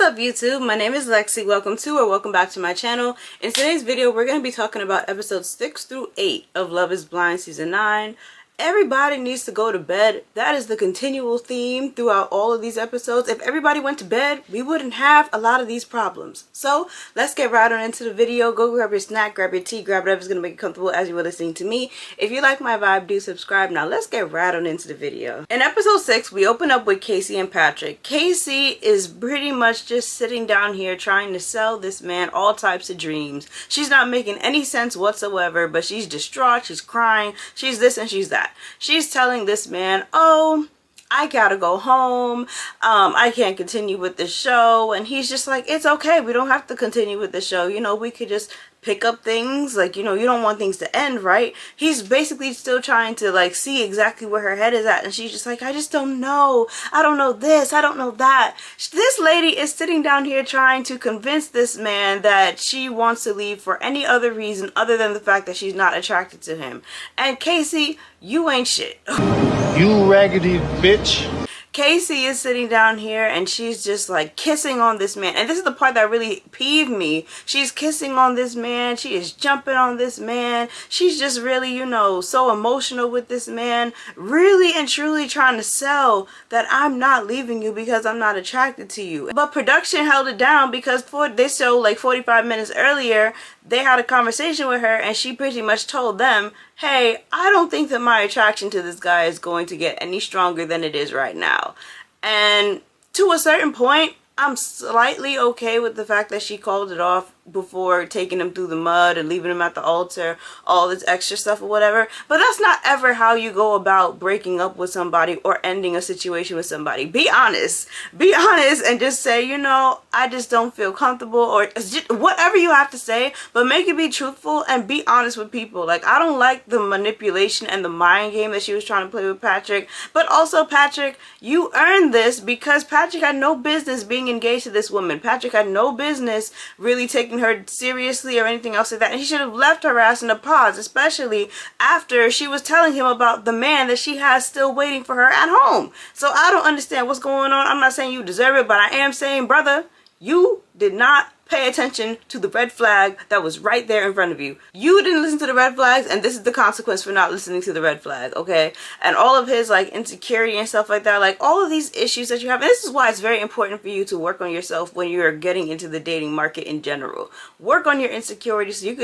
up YouTube? My name is Lexi. Welcome back to my channel. In today's video we're going to be talking about episodes 6 through 8 of Love is Blind season 9. Everybody needs to go to bed. That is the continual theme throughout all of these episodes. If everybody went to bed, we wouldn't have a lot of these problems. So let's get right on into the video. Go grab your snack, grab your tea, grab whatever's going to make you comfortable as you were listening to me. If you like my vibe, do subscribe. Now let's get right on into the video. In episode 6, we open up with Casey and Patrick. Casey is pretty much just sitting down here trying to sell this man all types of dreams. She's not making any sense whatsoever, but she's distraught, she's crying, she's this and she's that. She's telling this man, oh, I gotta go home, I can't continue with the show. And he's just like, it's okay, we don't have to continue with the show, you know, we could just pick up things, like, you know, you don't want things to end, right? He's basically still trying to like see exactly where her head is at, and she's just like, I just don't know, I don't know this, I don't know that. This lady is sitting down here trying to convince this man that she wants to leave for any other reason other than the fact that she's not attracted to him. And Casey, you ain't shit. You raggedy bitch. Casey is sitting down here and she's just like kissing on this man. And this is the part that really peeved me. She's kissing on this man. She is jumping on this man. She's just really, you know, so emotional with this man. Really and truly trying to sell that I'm not leaving you because I'm not attracted to you. But production held it down because they showed like 45 minutes earlier, they had a conversation with her and she pretty much told them, hey, I don't think that my attraction to this guy is going to get any stronger than it is right now. And to a certain point, I'm slightly okay with the fact that she called it off before taking him through the mud and leaving him at the altar, all this extra stuff or whatever. But that's not ever how you go about breaking up with somebody or ending a situation with somebody. Be honest and just say, you know, I just don't feel comfortable, or just whatever you have to say, but make it be truthful and be honest with people. Like, I don't like the manipulation and the mind game that she was trying to play with Patrick. But also, Patrick, you earned this because Patrick had no business being engaged to this woman. Patrick had no business really taking her seriously or anything else like that, and he should have left her ass in a pause, especially after she was telling him about the man that she has still waiting for her at home. So I don't understand what's going on. I'm not saying you deserve it, but I am saying, brother, you did not pay attention to the red flag that was right there in front of you. You didn't listen to the red flags, and this is the consequence for not listening to the red flag, okay? And all of his like insecurity and stuff like that, like all of these issues that you have, and this is why it's very important for you to work on yourself when you're getting into the dating market in general. Work on your insecurities so you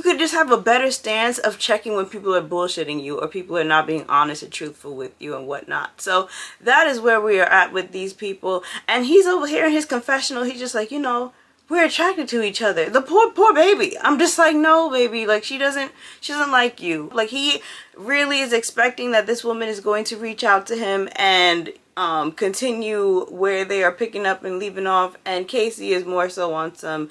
could just have a better stance of checking when people are bullshitting you or people are not being honest and truthful with you and whatnot. So that is where we are at with these people. And he's over here in his confessional. He's just like, you know, we're attracted to each other. The poor baby. I'm just like, no, baby. Like, she doesn't like you. Like, he really is expecting that this woman is going to reach out to him and continue where they are picking up and leaving off. And Casey is more so on some,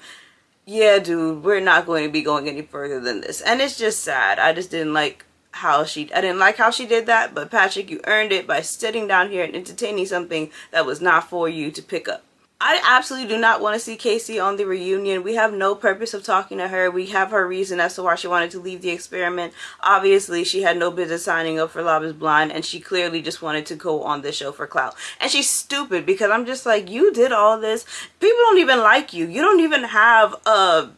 yeah, dude, we're not going to be going any further than this. And it's just sad. I just didn't like how she did that. But Patrick, you earned it by sitting down here and entertaining something that was not for you to pick up. I absolutely do not want to see Casey on the reunion. We have no purpose of talking to her. We have her reason as to why she wanted to leave the experiment. Obviously, she had no business signing up for Love is Blind, and she clearly just wanted to go on this show for clout. And she's stupid because I'm just like, you did all this. People don't even like you. You don't even have a...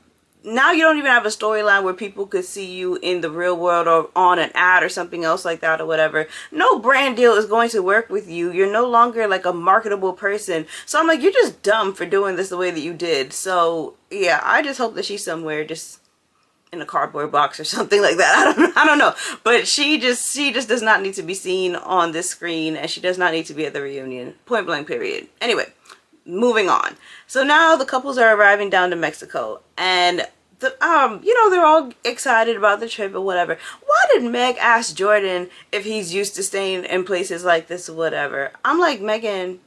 Now you don't even have a storyline where people could see you in the real world or on an ad or something else like that or whatever. No brand deal is going to work with you. You're no longer like a marketable person. So I'm like, you're just dumb for doing this the way that you did. So yeah, I just hope that she's somewhere just in a cardboard box or something like that. I don't know. But she just does not need to be seen on this screen, and she does not need to be at the reunion. Point blank, period. Anyway, moving on. So now the couples are arriving down to Mexico, and you know, they're all excited about the trip or whatever. Why did Meg ask Jordan if he's used to staying in places like this or whatever? I'm like, Megan,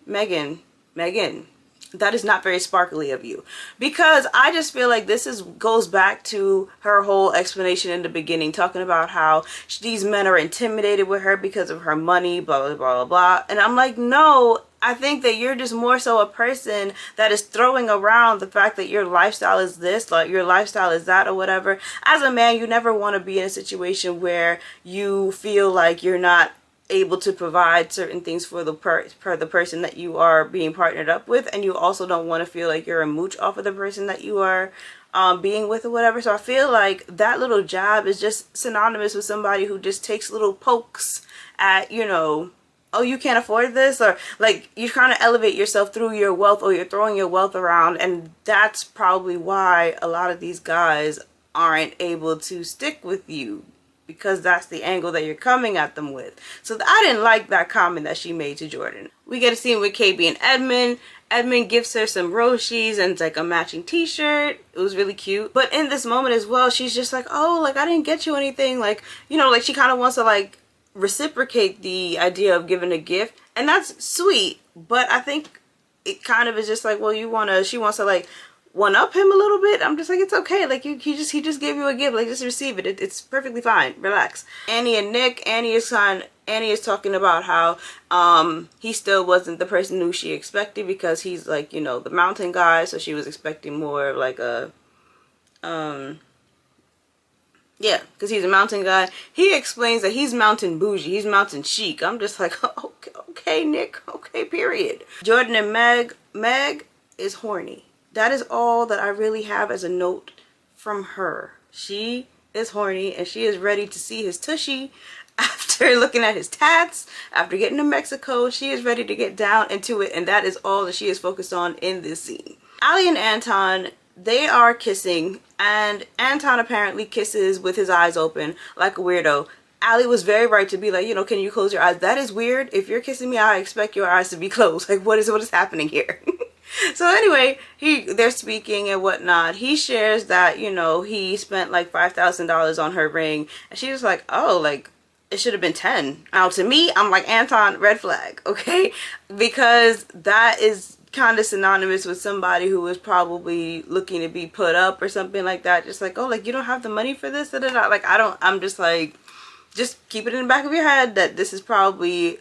that is not very sparkly of you. Because I just feel like this goes back to her whole explanation in the beginning, talking about how these men are intimidated with her because of her money, blah, blah, blah, blah, blah. And I'm like, no, I think that you're just more so a person that is throwing around the fact that your lifestyle is this, like your lifestyle is that or whatever. As a man, you never want to be in a situation where you feel like you're not able to provide certain things for the the person that you are being partnered up with, and you also don't want to feel like you're a mooch off of the person that you are being with or whatever. So I feel like that little jab is just synonymous with somebody who just takes little pokes at, you know, oh, you can't afford this, or like you're trying to elevate yourself through your wealth, or you're throwing your wealth around, and that's probably why a lot of these guys aren't able to stick with you, because that's the angle that you're coming at them with. So I didn't like that comment that she made to Jordan. We get a scene with KB and Edmund. Edmund gives her some Roshis and like a matching t-shirt. It was really cute. But in this moment as well, she's just like, oh, like I didn't get you anything. Like, you know, like she kind of wants to like reciprocate the idea of giving a gift. And that's sweet. But I think it kind of is just like, well, she wants to like one up him a little bit. I'm just like, it's okay. Like he just gave you a gift. Like just receive it. It's perfectly fine. Relax. Annie and Nick. Annie is talking about how he still wasn't the person who she expected, because he's like, you know, the mountain guy. So she was expecting more of like a yeah, because he's a mountain guy. He explains that he's mountain bougie. He's mountain chic. I'm just like, okay, Nick. Okay, period. Jordan and Meg. Meg is horny. That is all that I really have as a note from her. She is horny, and she is ready to see his tushy after looking at his tats, after getting to Mexico. She is ready to get down into it, and that is all that she is focused on in this scene. Ali and Anton, they are kissing, and Anton apparently kisses with his eyes open like a weirdo. Ali was very right to be like, you know, can you close your eyes? That is weird. If you're kissing me, I expect your eyes to be closed. Like, what is happening here? So anyway, they're speaking and whatnot. He shares that, you know, he spent like $5,000 on her ring, and she was like, oh, like it should have been 10. Now to me, I'm like, Anton, red flag, okay? Because that is kind of synonymous with somebody who is probably looking to be put up or something like that. Just like, oh, like you don't have the money for this, like I'm just like, just keep it in the back of your head that this is probably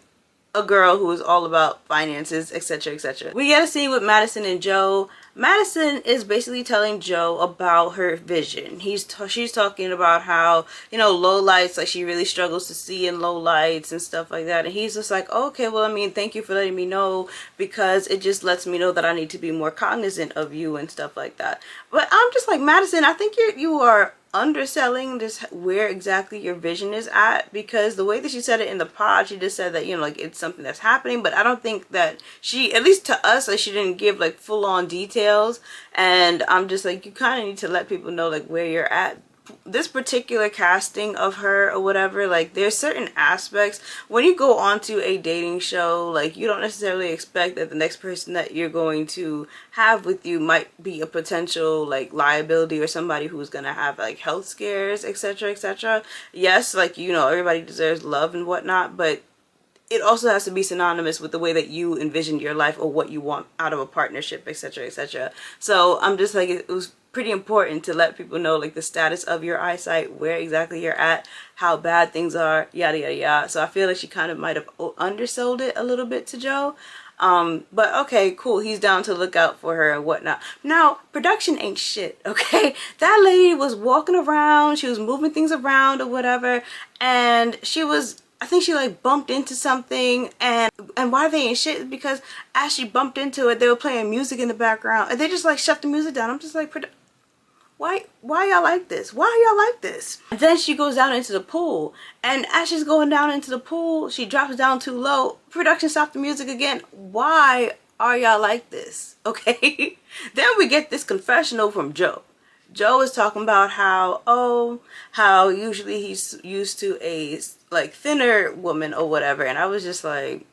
a girl who is all about finances, etc, etc. We get a scene with Madison and Joe. Madison is basically telling Joe about her vision. She's talking about how, you know, low lights, like she really struggles to see in low lights and stuff like that. And he's just like, oh, okay, well, I mean, thank you for letting me know, because it just lets me know that I need to be more cognizant of you and stuff like that. But I'm just like, Madison, I think you are underselling this, where exactly your vision is at, because the way that she said it in the pod, she just said that, you know, like it's something that's happening, but I don't think that she, at least to us, like she didn't give like full-on details. And I'm just like, you kind of need to let people know like where you're at. This particular casting of her or whatever, like there's certain aspects when you go onto a dating show, like you don't necessarily expect that the next person that you're going to have with you might be a potential like liability, or somebody who's gonna have like health scares, etc, etc. Yes, like, you know, everybody deserves love and whatnot, but it also has to be synonymous with the way that you envision your life, or what you want out of a partnership, etc, etc. So I'm just like, it was pretty important to let people know like the status of your eyesight, where exactly you're at, how bad things are, yada yada yada. So I feel like she kind of might have undersold it a little bit to Joe. But okay, cool, he's down to look out for her and whatnot. Now, production ain't shit, okay? That lady was walking around, she was moving things around or whatever, and I think she like bumped into something, and why they ain't shit is because as she bumped into it, they were playing music in the background, and they just like shut the music down. I'm just like, why y'all like this? Why y'all like this? And then she goes down into the pool, and as she's going down into the pool, she drops down too low. Production stopped the music again. Why are y'all like this? Okay. Then we get this confessional from Joe. Joe is talking about how usually he's used to a like thinner woman or whatever, and I was just like,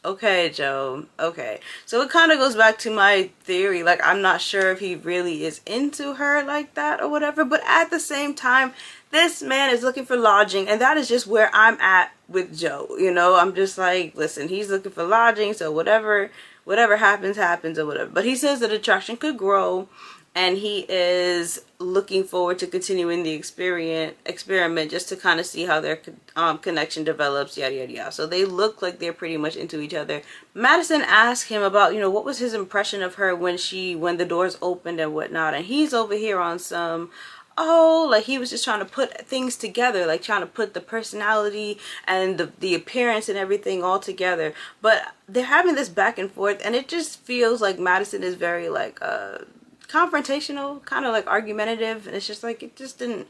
okay, Joe, okay. So it kind of goes back to my theory, like I'm not sure if he really is into her like that or whatever, but at the same time, this man is looking for lodging, and that is just where I'm at with Joe, you know? I'm just like, listen, he's looking for lodging, so whatever happens or whatever. But he says that attraction could grow, and he is looking forward to continuing the experiment just to kind of see how their connection develops, yada yada yada. So they look like they're pretty much into each other. Madison asked him about, you know, what was his impression of her when the doors opened and whatnot, and he's over here on some oh, like he was just trying to put things together, like trying to put the personality and the appearance and everything all together. But they're having this back and forth, and it just feels like Madison is very like confrontational, kind of like argumentative, and it's just like it just didn't.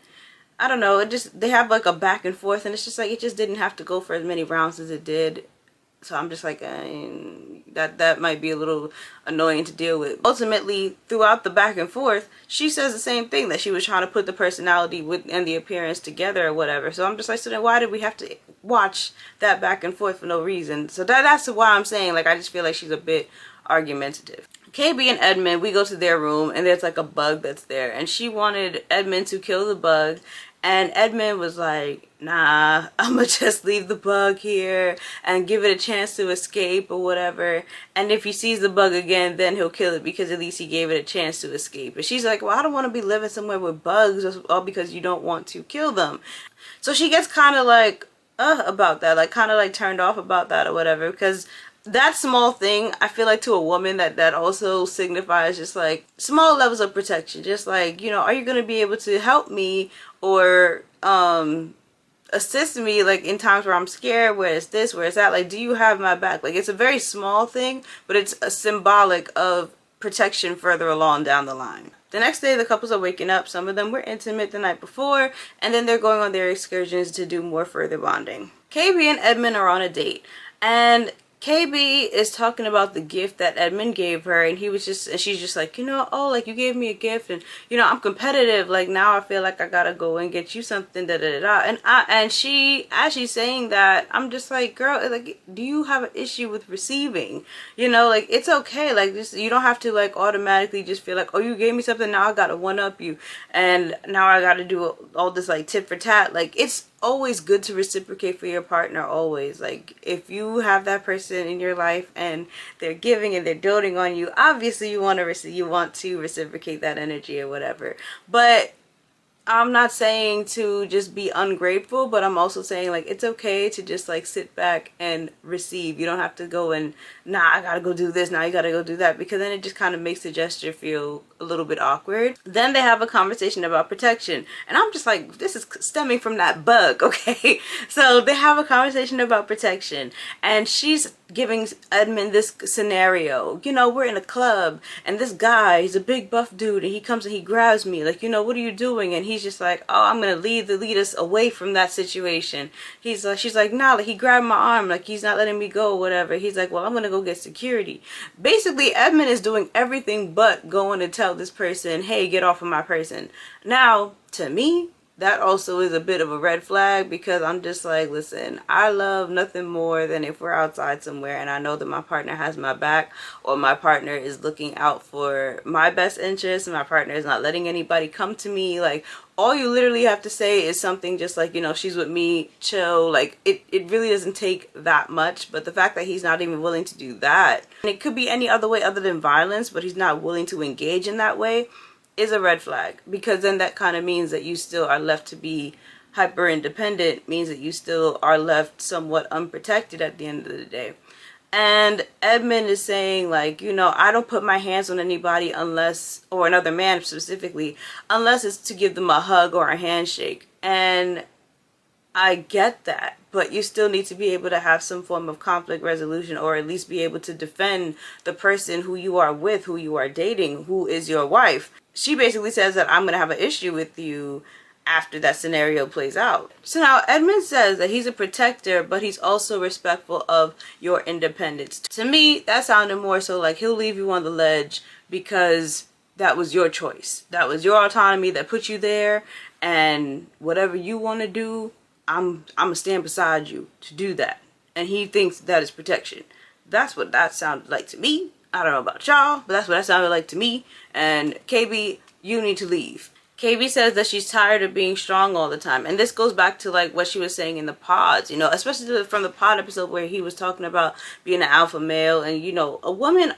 I don't know. It just, they have like a back and forth, and it's just like it just didn't have to go for as many rounds as it did. So I'm just like, that might be a little annoying to deal with. Ultimately, throughout the back and forth, she says the same thing, that she was trying to put the personality with and the appearance together or whatever. So I'm just like, so then why did we have to watch that back and forth for no reason? So that's why I'm saying, like, I just feel like she's a bit argumentative. KB and Edmund, we go to their room, and there's like a bug that's there, and she wanted Edmund to kill the bug, and Edmund was like, nah, I'ma just leave the bug here and give it a chance to escape or whatever, and if he sees the bug again, then he'll kill it, because at least he gave it a chance to escape. And she's like, well, I don't want to be living somewhere with bugs, all because you don't want to kill them. So she gets kind of like about that, like kind of like turned off about that or whatever, because that small thing, I feel like to a woman that also signifies just like small levels of protection. Just like, you know, are you going to be able to help me or assist me like in times where I'm scared, where it's this, where it's that, like, do you have my back? Like, it's a very small thing, but it's a symbolic of protection further along down the line. The next day, the couples are waking up. Some of them were intimate the night before, and then they're going on their excursions to do more further bonding. KB and Edmund are on a date, and KB is talking about the gift that Edmund gave her, and she's just like, you know, oh, like, you gave me a gift, and, you know, I'm competitive, like, now I feel like I gotta go and get you something, da da da. And she, as she's saying that, I'm just like, girl, like, do you have an issue with receiving? You know, like, it's okay, like, just, you don't have to, like, automatically just feel like, oh, you gave me something, now I gotta one up you, and now I gotta do all this, like, tit for tat. Like, it's always good to reciprocate for your partner, always. Like, if you have that person in your life and they're giving and they're doting on you, obviously you want to reciprocate that energy or whatever. But I'm not saying to just be ungrateful, but I'm also saying, like, it's okay to just, like, sit back and receive. You don't have to go and, nah, I gotta go do this, now you gotta go do that, because then it just kind of makes the gesture feel a little bit awkward. Then they have a conversation about protection, and I'm just like, this is stemming from that bug, okay? So they have a conversation about protection, and she's giving Edmund this scenario. You know, we're in a club, and this guy, he's a big buff dude, and he comes and he grabs me, like, you know, what are you doing? And he's just like, oh, I'm gonna lead us away from that situation. She's like, nah, like, he grabbed my arm, like, he's not letting me go, whatever. He's like, well, I'm gonna go get security. Basically, Edmund is doing everything but going to tell this person, hey, get off of my person. Now, to me, that also is a bit of a red flag, because I'm just like, listen, I love nothing more than if we're outside somewhere and I know that my partner has my back, or my partner is looking out for my best interest, and my partner is not letting anybody come to me. Like, all you literally have to say is something just like, you know, she's with me, chill. Like, it really doesn't take that much. But the fact that he's not even willing to do that, and it could be any other way other than violence, but he's not willing to engage in that way, is a red flag, because then that kind of means that you still are left to be hyper independent, means that you still are left somewhat unprotected at the end of the day. And Edmund is saying, like, you know, I don't put my hands on anybody unless, or another man specifically, unless it's to give them a hug or a handshake. And I get that, but you still need to be able to have some form of conflict resolution, or at least be able to defend the person who you are with, who you are dating, who is your wife. She basically says that I'm going to have an issue with you after that scenario plays out. So now Edmund says that he's a protector, but he's also respectful of your independence. To me, that sounded more so like he'll leave you on the ledge because that was your choice. That was your autonomy that put you there, and whatever you want to do, I'm gonna stand beside you to do that. And he thinks that is protection. That's what that sounded like to me. I don't know about y'all, but that's what that sounded like to me. And KB, you need to leave. KB says that she's tired of being strong all the time. And this goes back to, like, what she was saying in the pods, you know, especially from the pod episode where he was talking about being an alpha male. And, you know, a woman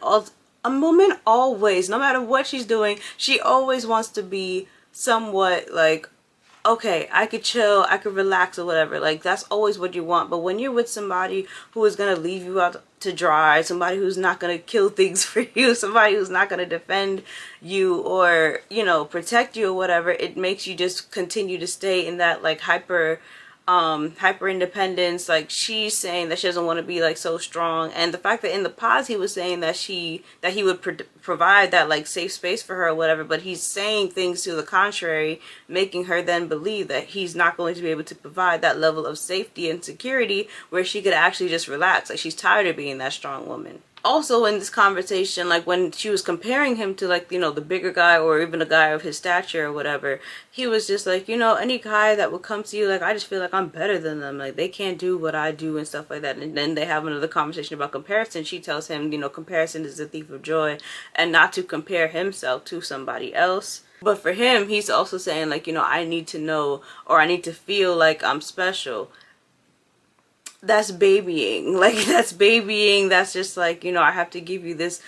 always, no matter what she's doing, she always wants to be somewhat, like, okay, I could chill, I could relax or whatever. Like, that's always what you want. But when you're with somebody who is going to leave you out to dry, somebody who's not going to kill things for you, somebody who's not going to defend you or, you know, protect you or whatever, it makes you just continue to stay in that, like, hyper independence. Like, she's saying that she doesn't want to be like so strong, and the fact that in the pause he was saying that he would provide that like safe space for her or whatever, but he's saying things to the contrary, making her then believe that he's not going to be able to provide that level of safety and security where she could actually just relax. Like, she's tired of being that strong woman. Also in this conversation, like when she was comparing him to, like, you know, the bigger guy or even a guy of his stature or whatever, he was just like, you know, any guy that would come to you, like, I just feel like I'm better than them, like they can't do what I do and stuff like that. And then they have another conversation about comparison. She tells him, you know, comparison is the thief of joy, and not to compare himself to somebody else. But for him, he's also saying, like, you know, I need to know, or I need to feel like I'm special. That's babying. Like, that's babying. That's just like, you know, I have to give you this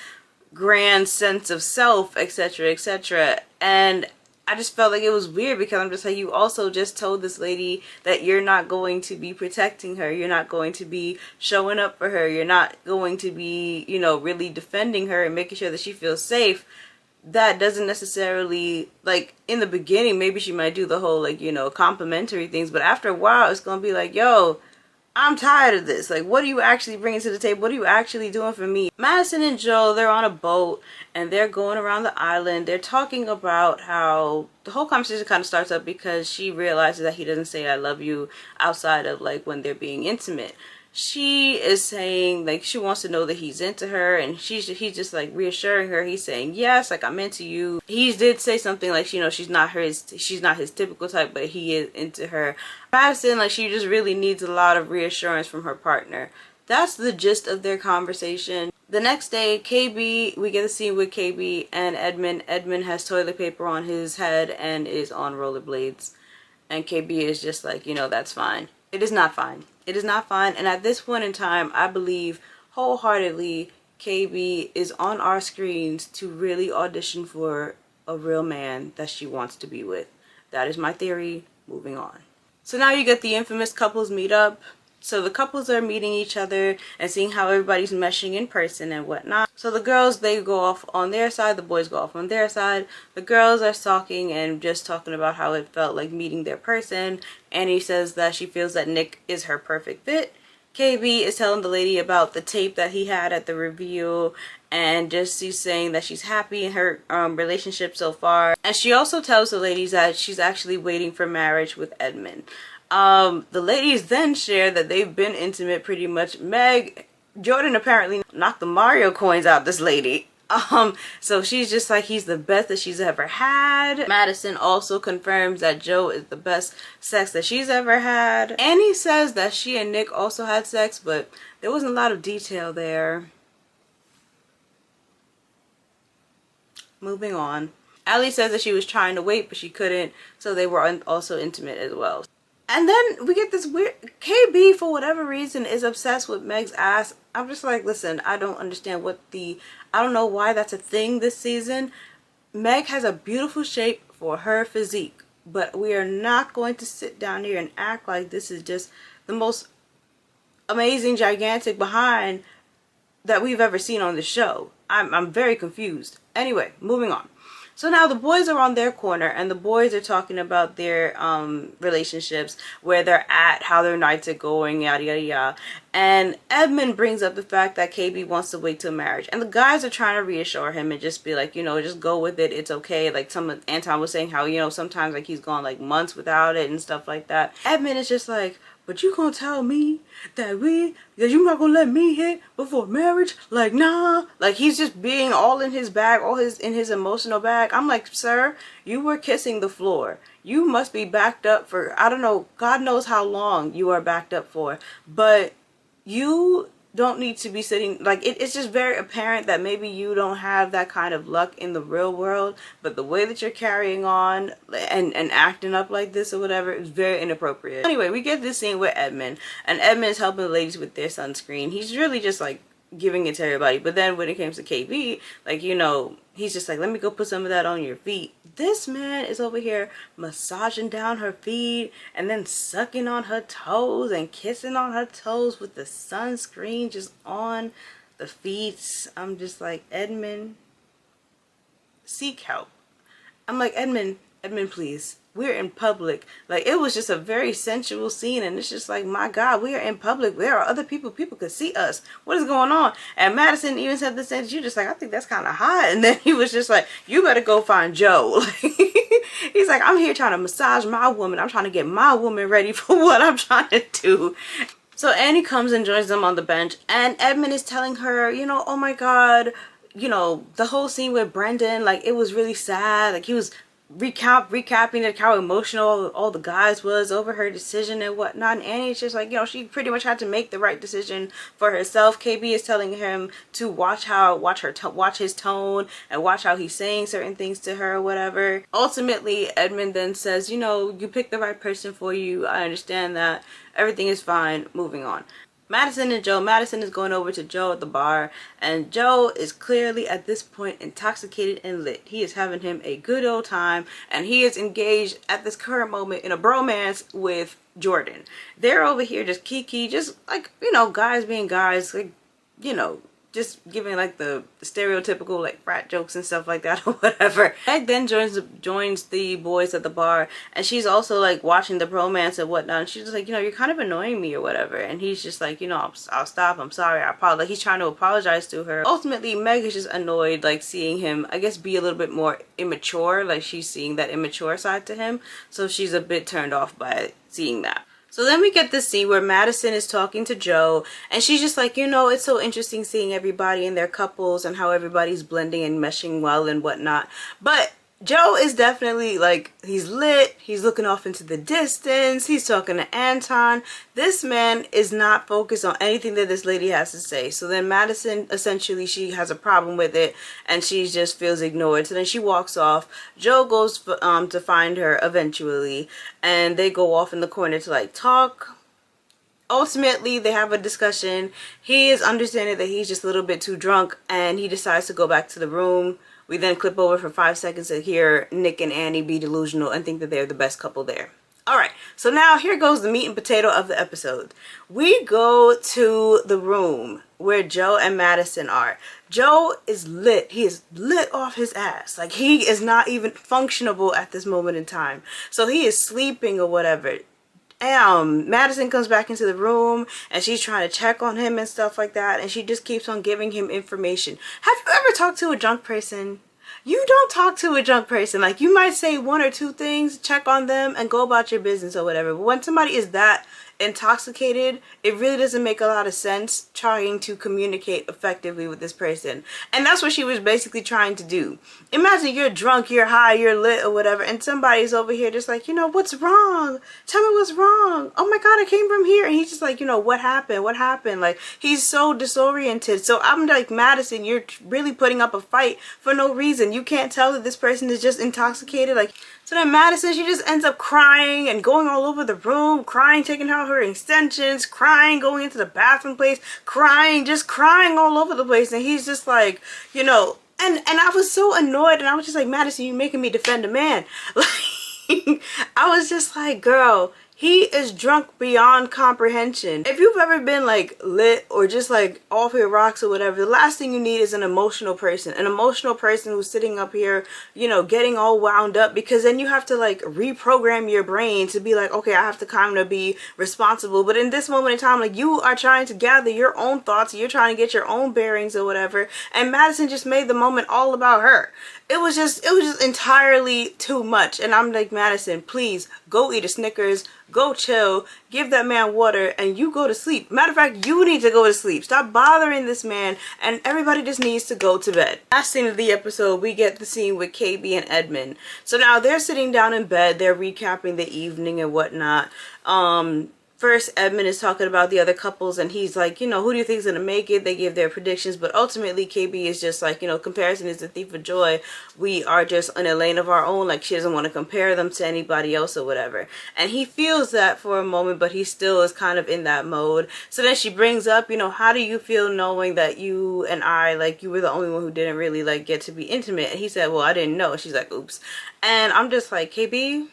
grand sense of self, etc., etc. And I just felt like it was weird, because I'm just like, you also just told this lady that you're not going to be protecting her, you're not going to be showing up for her, you're not going to be, you know, really defending her and making sure that she feels safe. That doesn't necessarily, like, in the beginning maybe she might do the whole, like, you know, complimentary things, but after a while it's gonna be like, yo, I'm tired of this. Like, what are you actually bringing to the table? What are you actually doing for me? Madison and Joe, they're on a boat and they're going around the island. They're talking about how the whole conversation kind of starts up because she realizes that he doesn't say I love you outside of, like, when they're being intimate. She is saying, like, she wants to know that he's into her, and he's just like reassuring her. He's saying, yes, like, I'm into you. He did say something like, you know, she's not his typical type, but he is into her. Madison, like, she just really needs a lot of reassurance from her partner. That's the gist of their conversation. The next day, KB, we get a scene with KB and Edmund. Edmund has toilet paper on his head and is on rollerblades. And KB is just like, you know, that's fine. It is not fine. It is not fine. And at this point in time, I believe wholeheartedly KB is on our screens to really audition for a real man that she wants to be with. That is my theory. Moving on. So now you get the infamous couples meetup. So the couples are meeting each other and seeing how everybody's meshing in person and whatnot. So the girls, they go off on their side, the boys go off on their side. The girls are talking and just talking about how it felt like meeting their person. Annie says that she feels that Nick is her perfect fit. KB is telling the lady about the tape that he had at the review, and just she's saying that she's happy in her relationship so far. And she also tells the ladies that she's actually waiting for marriage with Edmund. The ladies then share that they've been intimate pretty much. Jordan apparently knocked the Mario coins out this lady. So she's just like, he's the best that she's ever had. Madison also confirms that Joe is the best sex that she's ever had. Annie says that she and Nick also had sex, but there wasn't a lot of detail there. Moving on. Allie says that she was trying to wait, but she couldn't, so they were also intimate as well. And then we get this weird, KB for whatever reason is obsessed with Meg's ass. I'm just like, listen, I don't understand I don't know why that's a thing this season. Meg has a beautiful shape for her physique, but we are not going to sit down here and act like this is just the most amazing, gigantic behind that we've ever seen on the show. I'm very confused. Anyway, moving on. So now the boys are on their corner and the boys are talking about their relationships, where they're at, how their nights are going, yada yada yada. And Edmund brings up the fact that KB wants to wait till marriage. And the guys are trying to reassure him and just be like, you know, just go with it. It's okay. Like Anton was saying how, you know, sometimes like he's gone like months without it and stuff like that. Edmund is just like, but you gonna tell me that you not gonna let me hit before marriage? Like, nah. Like, he's just being all in his bag, in his emotional bag. I'm like, sir, you were kissing the floor. You must be backed up for, I don't know, God knows how long you are backed up for. But you don't need to be sitting, like, it's just very apparent that maybe you don't have that kind of luck in the real world, but the way that you're carrying on and acting up like this or whatever is very inappropriate. Anyway, we get this scene with Edmund, and Edmund is helping the ladies with their sunscreen. He's really just like giving it to everybody, but then when it comes to KB, like, you know, he's just like, let me go put some of that on your feet. This man is over here massaging down her feet and then sucking on her toes and kissing on her toes with the sunscreen just on the feet. I'm just like, Edmund, seek help. I'm like, Edmund, please. We're in public. Like, it was just a very sensual scene, and it's just like, my God, we are in public. There are other people. People could see us. What is going on? And Madison even said the same. You're just like, I think that's kind of hot. And then he was just like, you better go find Joe. He's like, I'm here trying to massage my woman. I'm trying to get my woman ready for what I'm trying to do. So Annie comes and joins them on the bench, and Edmund is telling her, you know, oh my God, you know, the whole scene with Brendan, like, it was really sad. Like, he was recapping like how emotional all the guys was over her decision and whatnot. And Annie's just like, you know, she pretty much had to make the right decision for herself. KB is telling him to watch his tone and watch how he's saying certain things to her or whatever. Ultimately, Edmund then says, you know, you picked the right person for you. I understand that. Everything is fine. Moving on. Madison and Joe. Madison is going over to Joe at the bar, and Joe is clearly at this point intoxicated and lit. He is having him a good old time, and he is engaged at this current moment in a bromance with Jordan. They're over here just kiki, just like, you know, guys being guys, like, you know, just giving like the stereotypical like frat jokes and stuff like that or whatever. Meg then joins the boys at the bar, and she's also like watching the bromance and whatnot, and she's just like, you know, you're kind of annoying me or whatever. And he's just like, you know, I'll stop, I'm sorry, I apologize. Like, he's trying to apologize to her. Ultimately, Meg is just annoyed, like, seeing him, I guess, be a little bit more immature. Like, she's seeing that immature side to him, so she's a bit turned off by seeing that. So then we get this scene where Madison is talking to Joe, and she's just like, you know, it's so interesting seeing everybody and their couples and how everybody's blending and meshing well and whatnot. But Joe is definitely like, he's lit, he's looking off into the distance, he's talking to Anton. This man is not focused on anything that this lady has to say. So then Madison, essentially, she has a problem with it, and she just feels ignored. So then she walks off. Joe goes to find her eventually, and they go off in the corner to like talk. Ultimately, they have a discussion. He is understanding that he's just a little bit too drunk, and he decides to go back to the room. We then clip over for 5 seconds to hear Nick and Annie be delusional and think that they're the best couple there. Alright, so now here goes the meat and potato of the episode. We go to the room where Joe and Madison are. Joe is lit. He is lit off his ass. Like, he is not even functionable at this moment in time. So he is sleeping or whatever. Madison comes back into the room, and she's trying to check on him and stuff like that, and she just keeps on giving him information. Have you ever talked to a drunk person? You don't talk to a drunk person. Like, you might say 1 or 2 things, check on them, and go about your business or whatever. But when somebody is that intoxicated, it really doesn't make a lot of sense trying to communicate effectively with this person. And that's what she was basically trying to do. Imagine you're drunk, you're high, you're lit or whatever, and somebody's over here just like, you know, what's wrong? Tell me what's wrong. Oh my God, I came from here. And he's just like, you know, what happened? What happened? Like, he's so disoriented. So I'm like, Madison, you're really putting up a fight for no reason. You can't tell that this person is just intoxicated. Like, so then Madison, she just ends up crying and going all over the room, crying, taking out her extensions, crying, going into the bathroom place, crying, just crying all over the place. And he's just like, you know, and I was so annoyed, and I was just like, Madison, you making me defend a man. Like, I was just like, girl, he is drunk beyond comprehension. If you've ever been like lit or just like off your rocks or whatever, the last thing you need is an emotional person. An emotional person who's sitting up here, you know, getting all wound up, because then you have to like reprogram your brain to be like, okay, I have to kind of be responsible. But in this moment in time, like, you are trying to gather your own thoughts, you're trying to get your own bearings or whatever. And Madison just made the moment all about her. It was just entirely too much. And I'm like, Madison, please go eat a Snickers, go chill, give that man water, and you go to sleep. Matter of fact, you need to go to sleep. Stop bothering this man, and everybody just needs to go to bed. Last scene of the episode, we get the scene with KB and Edmund. So now they're sitting down in bed, they're recapping the evening and whatnot. first Edmund is talking about the other couples, and he's like, you know, who do you think is going to make it? They give their predictions, but ultimately KB is just like, you know, comparison is the thief of joy. We are just in a lane of our own. Like, she doesn't want to compare them to anybody else or whatever. And he feels that for a moment, but he still is kind of in that mode. So then she brings up, you know, how do you feel knowing that you and I, like, you were the only one who didn't really, like, get to be intimate? And he said, well, I didn't know. She's like, oops. And I'm just like, KB,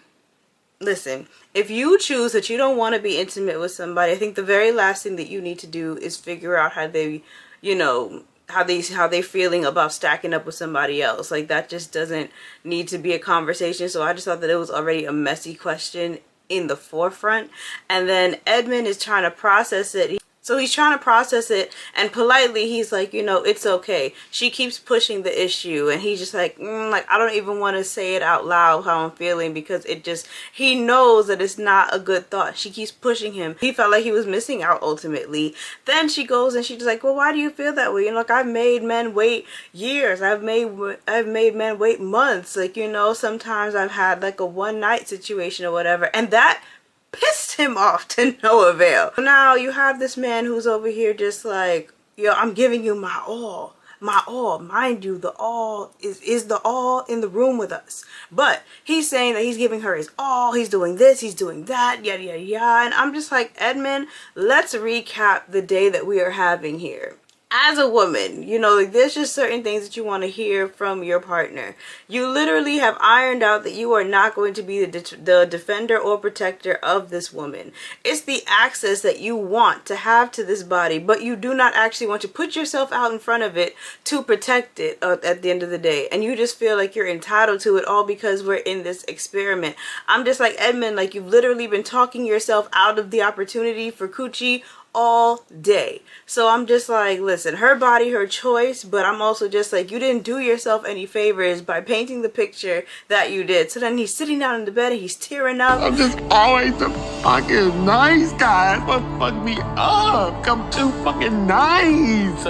listen, if you choose that you don't want to be intimate with somebody, I think the very last thing that you need to do is figure out how they, you know, how they feeling about stacking up with somebody else. Like, that just doesn't need to be a conversation. So I just thought that it was already a messy question in the forefront. And then Edmund is trying to process it. So he's trying to process it, and politely he's like, you know, it's okay. She keeps pushing the issue, and he's just like, like, I don't even want to say it out loud how I'm feeling, because it just, he knows that it's not a good thought. She keeps pushing him. He felt like he was missing out ultimately. Then she goes and she's like, well, why do you feel that way? You know, like, I've made men wait years. I've made men wait months. Like, you know, sometimes I've had like a one night situation or whatever, and that pissed him off to no avail. Now you have this man who's over here just like, yo, I'm giving you my all. My all. Mind you, the all is the all in the room with us. But he's saying that he's giving her his all. He's doing this, he's doing that, yada, yada, yada. And I'm just like, Edmund, let's recap the day that we are having here. As a woman, you know, like, there's just certain things that you want to hear from your partner. You literally have ironed out that you are not going to be the defender or protector of this woman. It's the access that you want to have to this body, but you do not actually want to put yourself out in front of it to protect it at the end of the day. And you just feel like you're entitled to it all because we're in this experiment. I'm just like, Edmund, like, you've literally been talking yourself out of the opportunity for coochie all day. So I'm just like, listen, her body, her choice, but I'm also just like, you didn't do yourself any favors by painting the picture that you did. So then he's sitting down in the bed and he's tearing up. I'm just always the fucking nice guy. That's what fucked me up. I'm too fucking nice.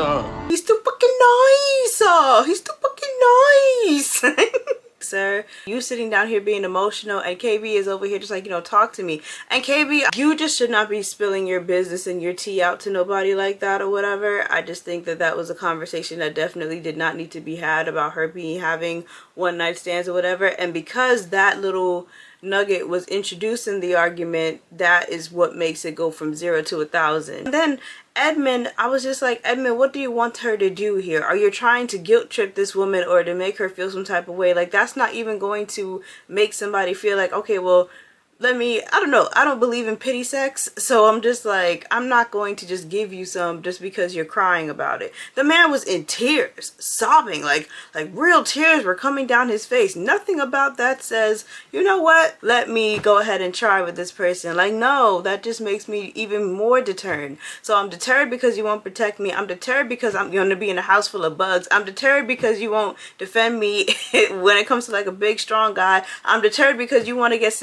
He's too fucking nice. He's too fucking nice. Sir, you sitting down here being emotional, and KB is over here just like, you know, talk to me. And KB, you just should not be spilling your business and your tea out to nobody like that or whatever. I just think that that was a conversation that definitely did not need to be had about her having one night stands or whatever. And because that little nugget was introduced in the argument, that is what makes it go from 0 to 1,000. And then Edmund, I was just like, Edmund, what do you want her to do here? Are you trying to guilt trip this woman or to make her feel some type of way? Like, that's not even going to make somebody feel like, okay, well, I don't know. I don't believe in pity sex. So I'm just like, I'm not going to just give you some just because you're crying about it. The man was in tears, sobbing, like real tears were coming down his face. Nothing about that says, you know what? Let me go ahead and try with this person. Like, no, that just makes me even more deterred. So I'm deterred because you won't protect me. I'm deterred because I'm going to be in a house full of bugs. I'm deterred because you won't defend me when it comes to like a big, strong guy. I'm deterred because you want to get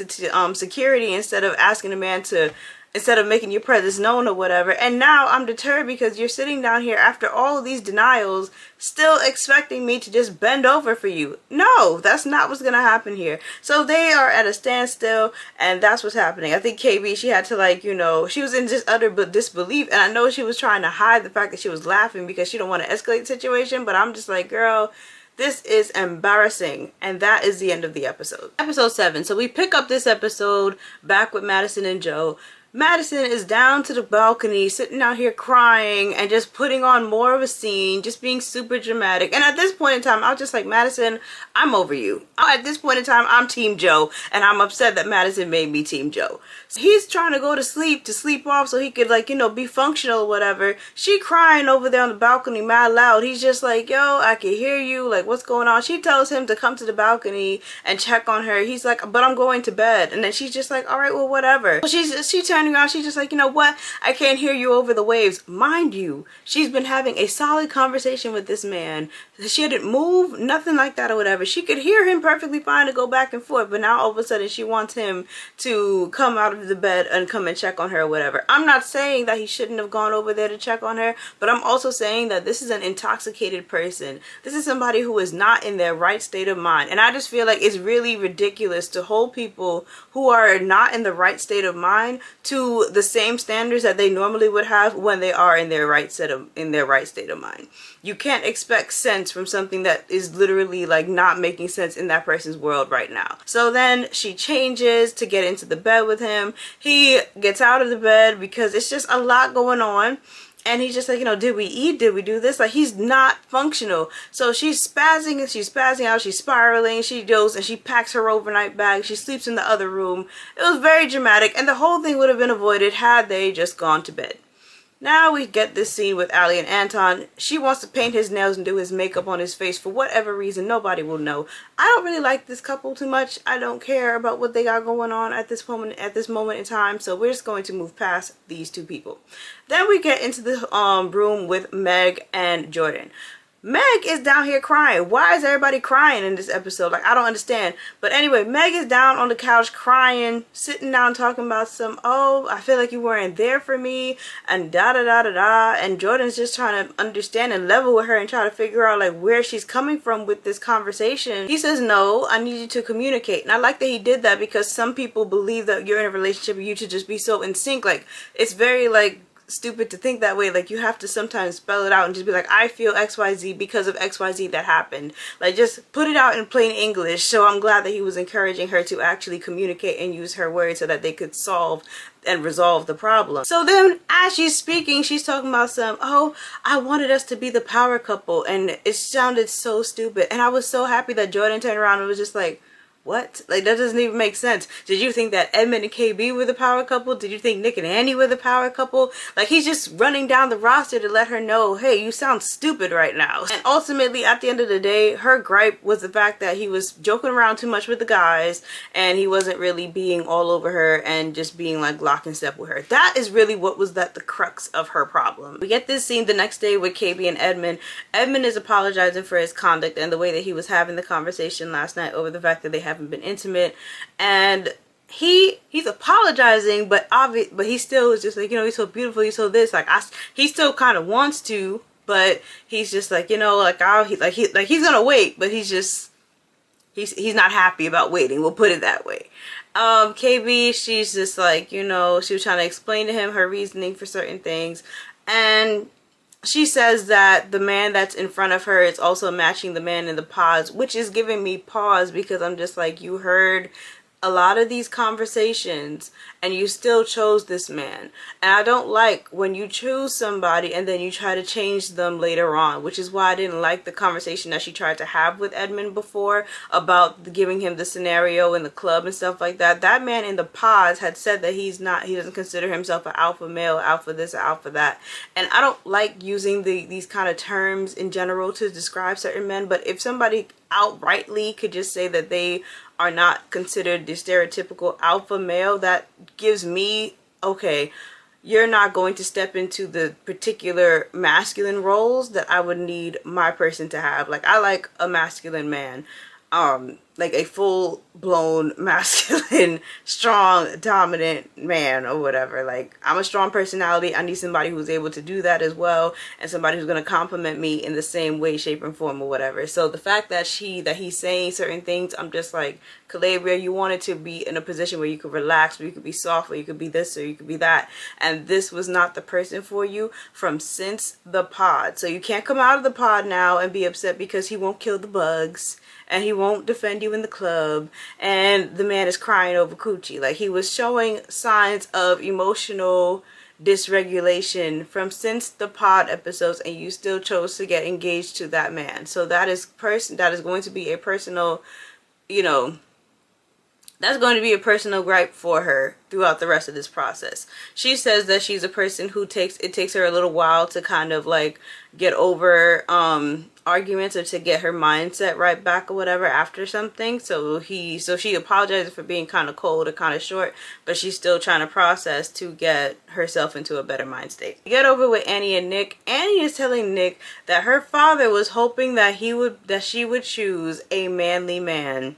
security instead of asking a man to, instead of making your presence known or whatever. And now I'm deterred because you're sitting down here after all of these denials still expecting me to just bend over for you. No, that's not what's gonna happen here. So they are at a standstill, and that's what's happening. I think KB, she had to, like, you know, she was in just utter disbelief, and I know she was trying to hide the fact that she was laughing because she don't want to escalate the situation, but I'm just like, girl, this is embarrassing. And that is the end of the episode. Episode 7. So we pick up this episode back with Madison and Joe. Madison is down to the balcony, sitting out here crying and just putting on more of a scene, just being super dramatic. And at this point in time, I was just like, Madison, I'm over you. At this point in time, I'm Team Joe, and I'm upset that Madison made me Team Joe. So he's trying to go to sleep off so he could, like, you know, be functional or whatever. She crying over there on the balcony mad loud. He's just like, yo, I can hear you. Like, what's going on? She tells him to come to the balcony and check on her. He's like, but I'm going to bed. And then she's just like, all right, well, whatever. So she turning around. She's just like, you know what? I can't hear you over the waves. Mind you, she's been having a solid conversation with this man. She didn't move, nothing like that or whatever. She could hear him perfectly fine to go back and forth, but now all of a sudden she wants him to come out of the bed and come and check on her or whatever. I'm not saying that he shouldn't have gone over there to check on her, but I'm also saying that this is an intoxicated person. This is somebody who is not in their right state of mind. And I just feel like it's really ridiculous to hold people who are not in the right state of mind to to the same standards that they normally would have when they are in their right state of mind. You can't expect sense from something that is literally like not making sense in that person's world right now. So then she changes to get into the bed with him. He gets out of the bed because it's just a lot going on. And he's just like, you know, did we eat? Did we do this? Like, he's not functional. So she's spazzing and she's spazzing out. She's spiraling. She goes and she packs her overnight bag. She sleeps in the other room. It was very dramatic. And the whole thing would have been avoided had they just gone to bed. Now we get this scene with Allie and Anton. She wants to paint his nails and do his makeup on his face for whatever reason. Nobody will know. I don't really like this couple too much. I don't care about what they got going on at this moment in time. So we're just going to move past these two people. Then we get into the room with Meg and Jordan. Meg is down here crying. Why is everybody crying in this episode? Like, I don't understand. But anyway, Meg is down on the couch crying, sitting down talking about some, oh, I feel like you weren't there for me, and da-da-da-da-da. And Jordan's just trying to understand and level with her and try to figure out, like, where she's coming from with this conversation. He says, no, I need you to communicate. And I like that he did that because some people believe that you're in a relationship and you should just be so in sync. Like, it's very, like, stupid to think that way. Like, you have to sometimes spell it out and just be like, I feel XYZ because of XYZ that happened. Like, just put it out in plain English. So I'm glad that he was encouraging her to actually communicate and use her words so that they could solve and resolve the problem. So then as she's speaking, she's talking about some, oh, I wanted us to be the power couple, and it sounded so stupid. And I was so happy that Jordan turned around and was just like, what? Like, that doesn't even make sense. Did you think that Edmund and KB were the power couple? Did you think Nick and Annie were the power couple? Like, he's just running down the roster to let her know, hey, you sound stupid right now. And ultimately, at the end of the day, her gripe was the fact that he was joking around too much with the guys and he wasn't really being all over her and just being like lock and step with her. That is really what was the crux of her problem. We get this scene the next day with KB and Edmund. Edmund is apologizing for his conduct and the way that he was having the conversation last night over the fact that they haven't been intimate, and he's apologizing, but he still is just like, you know, he's so beautiful, he's so this, like, he still kind of wants to, but he's just like, you know, like, he's gonna wait, but he's not happy about waiting, we'll put it that way. KB, she's just like, you know, she was trying to explain to him her reasoning for certain things, and she says that the man that's in front of her is also matching the man in the pods, which is giving me pause because I'm just like, you heard a lot of these conversations and you still chose this man. And I don't like when you choose somebody and then you try to change them later on, which is why I didn't like the conversation that she tried to have with Edmund before about giving him the scenario in the club and stuff like that. That man in the pods had said that he doesn't consider himself an alpha male, alpha this or alpha that. And I don't like using these kind of terms in general to describe certain men, but if somebody outrightly could just say that they are not considered the stereotypical alpha male, that gives me, okay, you're not going to step into the particular masculine roles that I would need my person to have. Like, I like a masculine man, like a full-blown masculine, strong, dominant man or whatever. Like, I'm a strong personality. I need somebody who's able to do that as well, and somebody who's going to compliment me in the same way, shape, and form or whatever. So the fact that he's saying certain things, I'm just like, Calabria, you wanted to be in a position where you could relax, where you could be soft, where you could be this or you could be that, and this was not the person for you since the pod. So you can't come out of the pod now and be upset because he won't kill the bugs and he won't defend you in the club, and the man is crying over coochie. Like, he was showing signs of emotional dysregulation since the pod episodes, and you still chose to get engaged to that man. So that is going to be a personal, you know, that's going to be a personal gripe for her throughout the rest of this process. She says that she's a person who it takes her a little while to kind of like get over arguments or to get her mindset right back or whatever after something. So she apologizes for being kind of cold or kind of short, but she's still trying to process to get herself into a better mind state. Get over with Annie and Nick. Annie is telling Nick that her father was hoping that she would choose a manly man.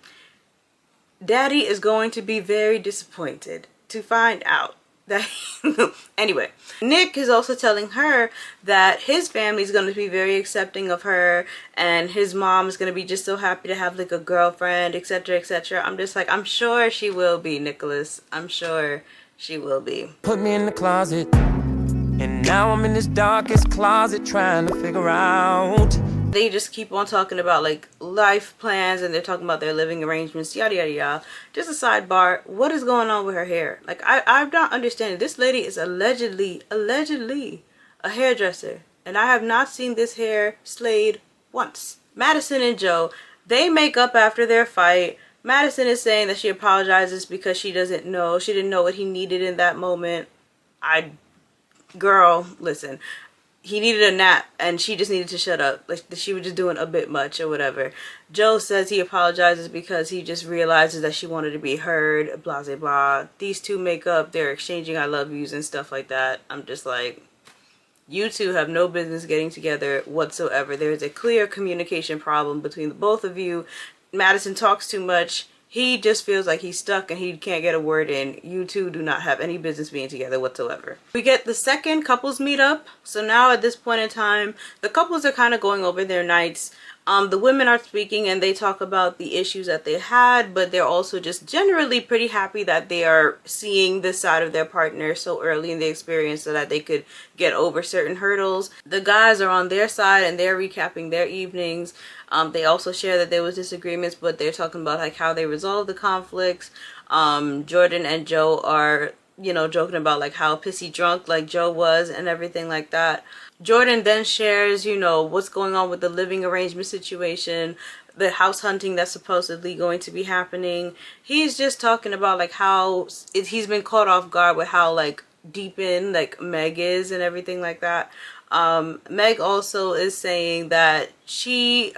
Daddy is going to be very disappointed to find out that anyway, Nick is also telling her that his family is going to be very accepting of her, and his mom is going to be just so happy to have like a girlfriend, etc., etc. I'm just like, I'm sure she will be, Nicholas. I'm sure She will be. Put me in the closet, and now I'm in this darkest closet trying to figure out. They just keep on talking about like life plans, and they're talking about their living arrangements, yada yada yada. Just a sidebar, what is going on with her hair? Like I'm not understanding. This lady is allegedly a hairdresser, and I have not seen this hair slayed once. Madison and Joe, they make up after their fight. Madison is saying that she apologizes because she didn't know what he needed in that moment. Girl, listen. He needed a nap, and she just needed to shut up. Like, she was just doing a bit much or whatever. Joe says he apologizes because he just realizes that she wanted to be heard, blah, blah, blah. These two make up, they're exchanging I love yous and stuff like that. I'm just like, you two have no business getting together whatsoever. There's a clear communication problem between the both of you. Madison talks too much. He just feels like he's stuck and he can't get a word in. You two do not have any business being together whatsoever. We get the second couples meetup. So now at this point in time, the couples are kind of going over their nights. The women are speaking and they talk about the issues that they had, but they're also just generally pretty happy that they are seeing this side of their partner so early in the experience so that they could get over certain hurdles. The guys are on their side and they're recapping their evenings. They also share that there was disagreements, but they're talking about like how they resolved the conflicts. Jordan and Joe are, you know, joking about like how pissy drunk like Joe was and everything like that. Jordan then shares, you know, what's going on with the living arrangement situation, the house hunting that's supposedly going to be happening. He's just talking about like how he's been caught off guard with how like deep in like Meg is and everything like that. Meg also is saying that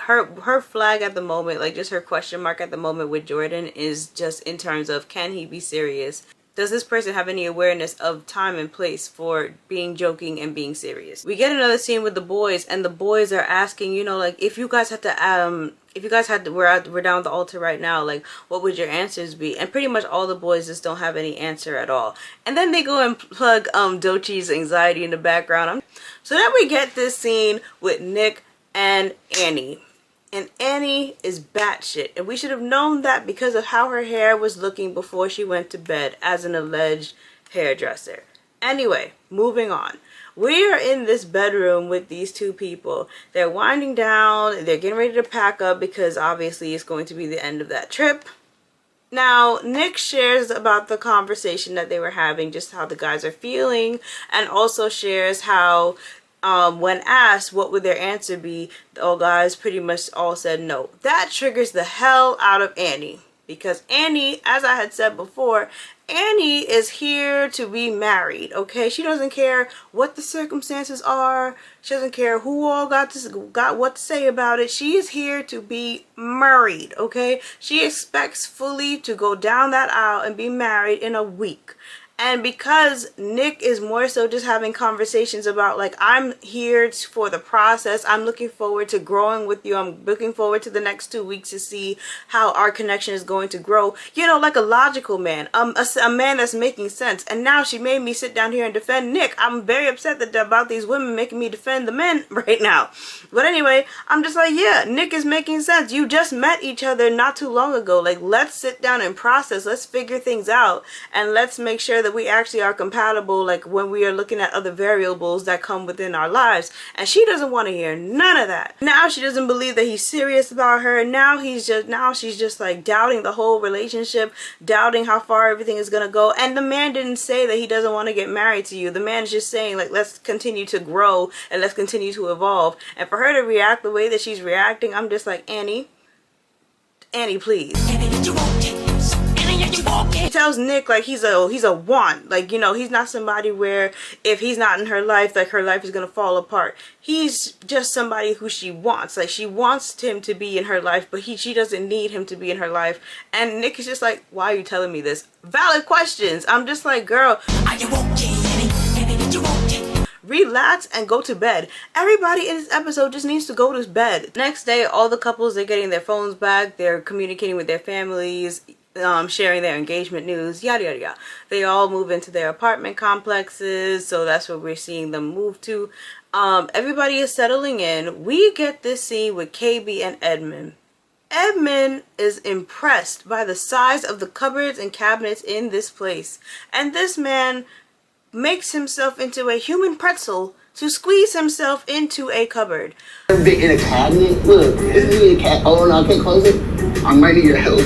her flag at the moment, like just her question mark at the moment with Jordan is just in terms of, can he be serious? Does this person have any awareness of time and place for being joking and being serious? We get another scene with the boys, and the boys are asking, you know, like, if you guys had to, we're down at the altar right now, like, what would your answers be? And pretty much all the boys just don't have any answer at all. And then they go and plug Dochi's anxiety in the background. So then we get this scene with Nick and Annie. And Annie is batshit, and we should have known that because of how her hair was looking before she went to bed as an alleged hairdresser. Anyway, moving on. We are in this bedroom with these two people. They're winding down, they're getting ready to pack up because obviously it's going to be the end of that trip. Now, Nick shares about the conversation that they were having, just how the guys are feeling, and also shares how when asked what would their answer be, the guys pretty much all said no. That triggers the hell out of Annie, because Annie, as I had said before, Annie is here to be married, okay? She doesn't care what the circumstances are. She doesn't care who all got what to say about it. She is here to be married, okay? She expects fully to go down that aisle and be married in a week. And because Nick is more so just having conversations about like, I'm here for the process. I'm looking forward to growing with you. I'm looking forward to the next 2 weeks to see how our connection is going to grow. You know, like a logical man, a man that's making sense. And now she made me sit down here and defend Nick. I'm very upset about these women making me defend the men right now. But anyway, I'm just like, yeah, Nick is making sense. You just met each other not too long ago. Like, let's sit down and process. Let's figure things out. And let's make sure that we actually are compatible, like when we are looking at other variables that come within our lives. And she doesn't want to hear none of that. Now she doesn't believe that he's serious about her. Now she's just like doubting the whole relationship, doubting how far everything is gonna go. And the man didn't say that he doesn't want to get married to you. The man is just saying like, let's continue to grow and let's continue to evolve. And for her to react the way that she's reacting, I'm just like, Annie, please. He tells Nick like he's a want, like, you know, he's not somebody where if he's not in her life, like her life is gonna fall apart. He's just somebody who she wants. Like, she wants him to be in her life, but she doesn't need him to be in her life. And Nick is just like, why are you telling me this? Valid questions. I'm just like, girl, relax and go to bed. Everybody in this episode just needs to go to bed. Next day, all the couples, they're getting their phones back. They're communicating with their families, sharing their engagement news, yada yada yada. They all move into their apartment complexes, so that's where we're seeing them move to. Everybody is settling in. We get this scene with KB and Edmund. Edmund is impressed by the size of the cupboards and cabinets in this place, and this man makes himself into a human pretzel to squeeze himself into a cupboard. Bit in a cabinet. Look, isn't he a cat? Oh no, I can't close it. I might need your help.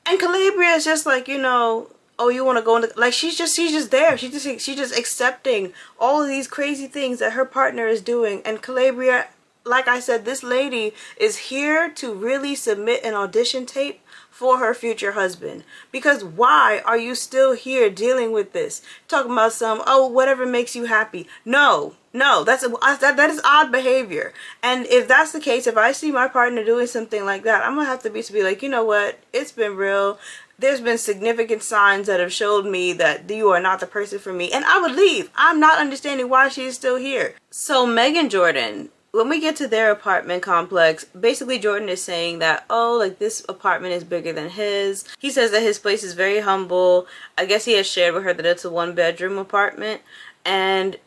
And Calabria is just like, you know, oh, you want to go in the, like, she's just there. She's just accepting all of these crazy things that her partner is doing. And Calabria, like I said, this lady is here to really submit an audition tape for her future husband. Because why are you still here dealing with this? Talking about some, oh, whatever makes you happy. No, that is odd behavior. And if that's the case, if I see my partner doing something like that, I'm gonna have to be like, you know what, it's been real. There's been significant signs that have showed me that you are not the person for me, and I would leave. I'm not understanding why she is still here. So Meg and Jordan, when we get to their apartment complex, basically Jordan is saying that, oh, like, this apartment is bigger than his. He says that his place is very humble. I guess he has shared with her that it's a 1-bedroom apartment. And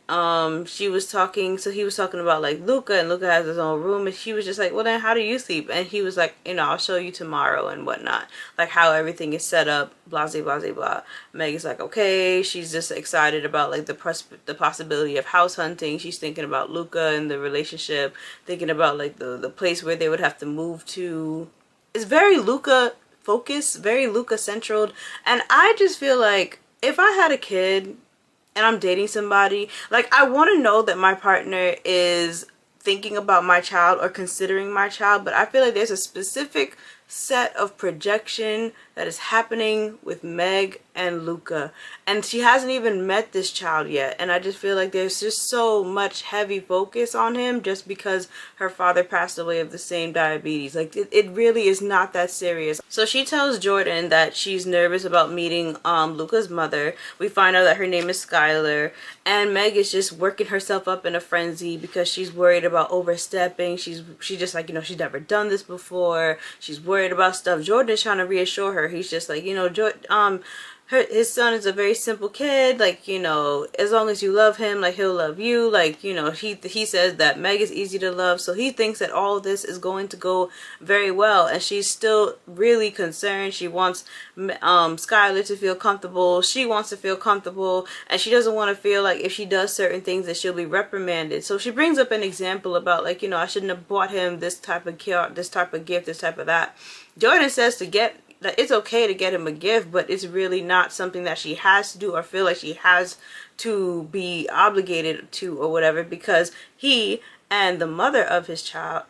she was talking, so he was talking about like Luca, and Luca has his own room, and she was just like, well, then how do you sleep? And he was like, you know, I'll show you tomorrow and whatnot, like how everything is set up, blah blah blah blah. Meg is like, okay. She's just excited about like the possibility of house hunting. She's thinking about Luca and the relationship, thinking about like the place where they would have to move to. It's very Luca focused, very Luca centered, and I just feel like if I had a kid and I'm dating somebody, like, I want to know that my partner is thinking about my child or considering my child, but I feel like there's a specific set of projection that is happening with Meg and Luca, and she hasn't even met this child yet, and I just feel like there's just so much heavy focus on him just because her father passed away of the same diabetes. Like, it really is not that serious. So she tells Jordan that she's nervous about meeting Luca's mother. We find out that her name is Skylar, and Meg is just working herself up in a frenzy because she's worried about overstepping. She's just like, you know, she's never done this before. She's worried about stuff. Jordan is trying to reassure her. He's just like, you know, his son is a very simple kid, like, you know, as long as you love him, like, he'll love you, like, you know, he says that Meg is easy to love, so he thinks that all of this is going to go very well, and she's still really concerned. She wants Skylar to feel comfortable, she wants to feel comfortable, and she doesn't want to feel like if she does certain things that she'll be reprimanded. So she brings up an example about, like, you know, I shouldn't have bought him this type of gift, this type of that. Jordan says that it's okay to get him a gift, but it's really not something that she has to do or feel like she has to be obligated to or whatever, because he and the mother of his child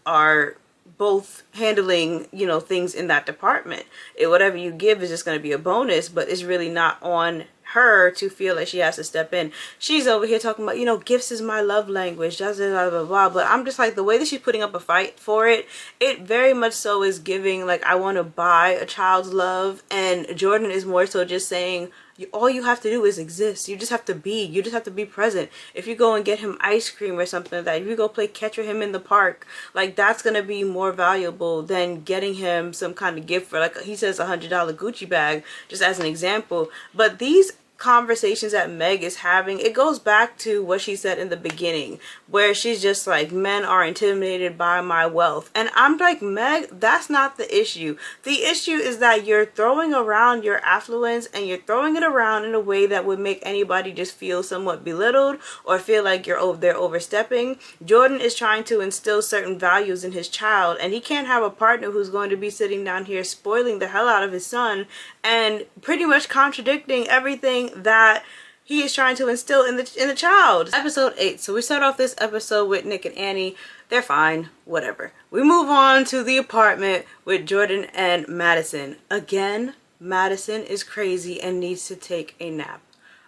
are both handling, you know, things in that department. Whatever you give is just going to be a bonus, but it's really not on her to feel like she has to step in. She's over here talking about, you know, gifts is my love language, blah, blah, blah, blah. But I'm just like, the way that she's putting up a fight for it, it very much so is giving, like, I want to buy a child's love. And Jordan is more so just saying, all you have to do is exist. You just have to be. You just have to be present. If you go and get him ice cream or something like that, if you go play catch with him in the park, like, that's going to be more valuable than getting him some kind of gift for, like, he says $100 Gucci bag, just as an example. But these conversations that Meg is having, it goes back to what she said in the beginning, where she's just like, men are intimidated by my wealth. And I'm like, Meg, that's not the issue. The issue is that you're throwing around your affluence, and you're throwing it around in a way that would make anybody just feel somewhat belittled or feel like they're overstepping. Jordan is trying to instill certain values in his child, and he can't have a partner who's going to be sitting down here spoiling the hell out of his son and pretty much contradicting everything that he is trying to instill in the child. Episode 8. So we start off this episode with Nick and Annie. They're fine, whatever. We move on to the apartment with Jordan and Madison. Again, Madison is crazy and needs to take a nap.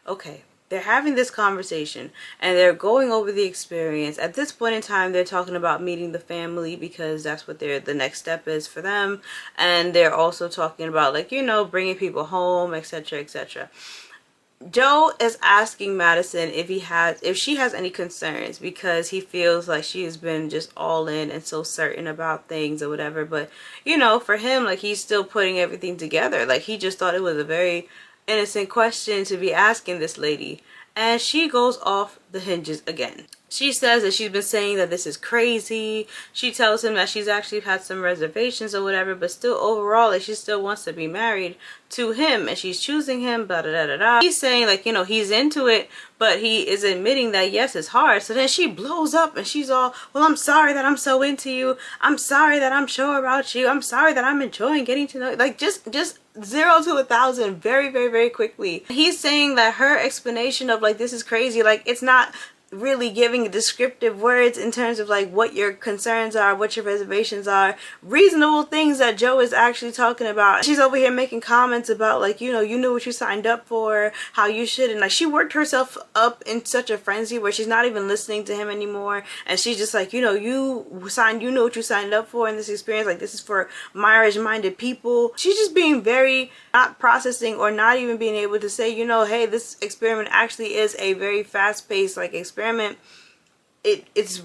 Okay, they're having this conversation and they're going over the experience. At this point in time, they're talking about meeting the family because that's what the next step is for them. And they're also talking about, like, you know, bringing people home, etc., etc. Joe is asking Madison if she has any concerns, because he feels like she has been just all in and so certain about things or whatever. But, you know, for him, like, he's still putting everything together. Like, he just thought it was a very innocent question to be asking this lady. And she goes off the hinges again. She says that she's been saying that this is crazy. She tells him that she's actually had some reservations or whatever, but still overall, like, she still wants to be married to him and she's choosing him, blah, da, da, da, da. He's saying, like, you know, he's into it, but he is admitting that, yes, it's hard. So then she blows up and she's all, well, I'm sorry that I'm so into you. I'm sorry that I'm sure about you. I'm sorry that I'm enjoying getting to know you. Like, just 0 to 1,000 very, very, very quickly. He's saying that her explanation of, like, this is crazy, like, it's not really giving descriptive words in terms of like what your concerns are, what your reservations are, reasonable things that Joe is actually talking about. She's over here making comments about, like, you know, you knew what you signed up for, how you shouldn't. Like, she worked herself up in such a frenzy where she's not even listening to him anymore, and she's just like, you know, you know what you signed up for in this experience, like, this is for marriage-minded people. She's just being very not processing or not even being able to say, you know, hey, this experiment actually is a very fast-paced, like, experiment. It's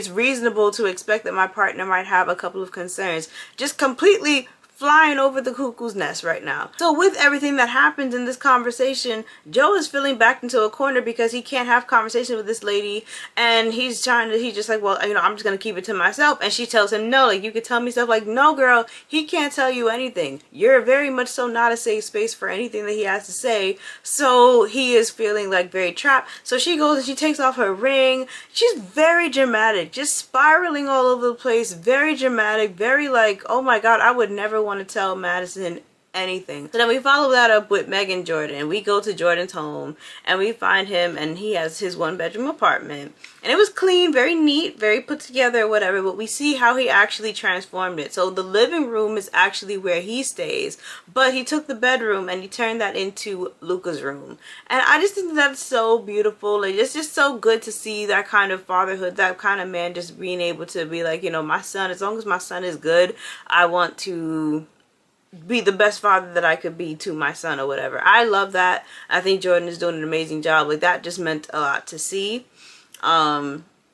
reasonable to expect that my partner might have a couple of concerns. Just completely flying over the cuckoo's nest right now. So with everything that happened in this conversation, Joe is feeling backed into a corner because he can't have conversation with this lady, and he's just like, well, you know, I'm just gonna keep it to myself. And she tells him, no, like, you could tell me stuff. Like, no, girl, he can't tell you anything. You're very much so not a safe space for anything that he has to say. So he is feeling like very trapped. So she goes and she takes off her ring. She's very dramatic, just spiraling all over the place, very dramatic, very like, oh my god, I would never want to tell Madison anything. So then we follow that up with Meg and Jordan. We go to Jordan's home and we find him, and he has his 1-bedroom apartment, and it was clean, very neat, very put together, whatever, but we see how he actually transformed it. So the living room is actually where he stays, but he took the bedroom and he turned that into Luca's room. And I just think that's so beautiful. Like, it's just so good to see that kind of fatherhood, that kind of man just being able to be like, you know, my son, as long as my son is good, I want to be the best father that I could be to my son or whatever. I love that. I think Jordan is doing an amazing job. Like, that just meant a lot to see.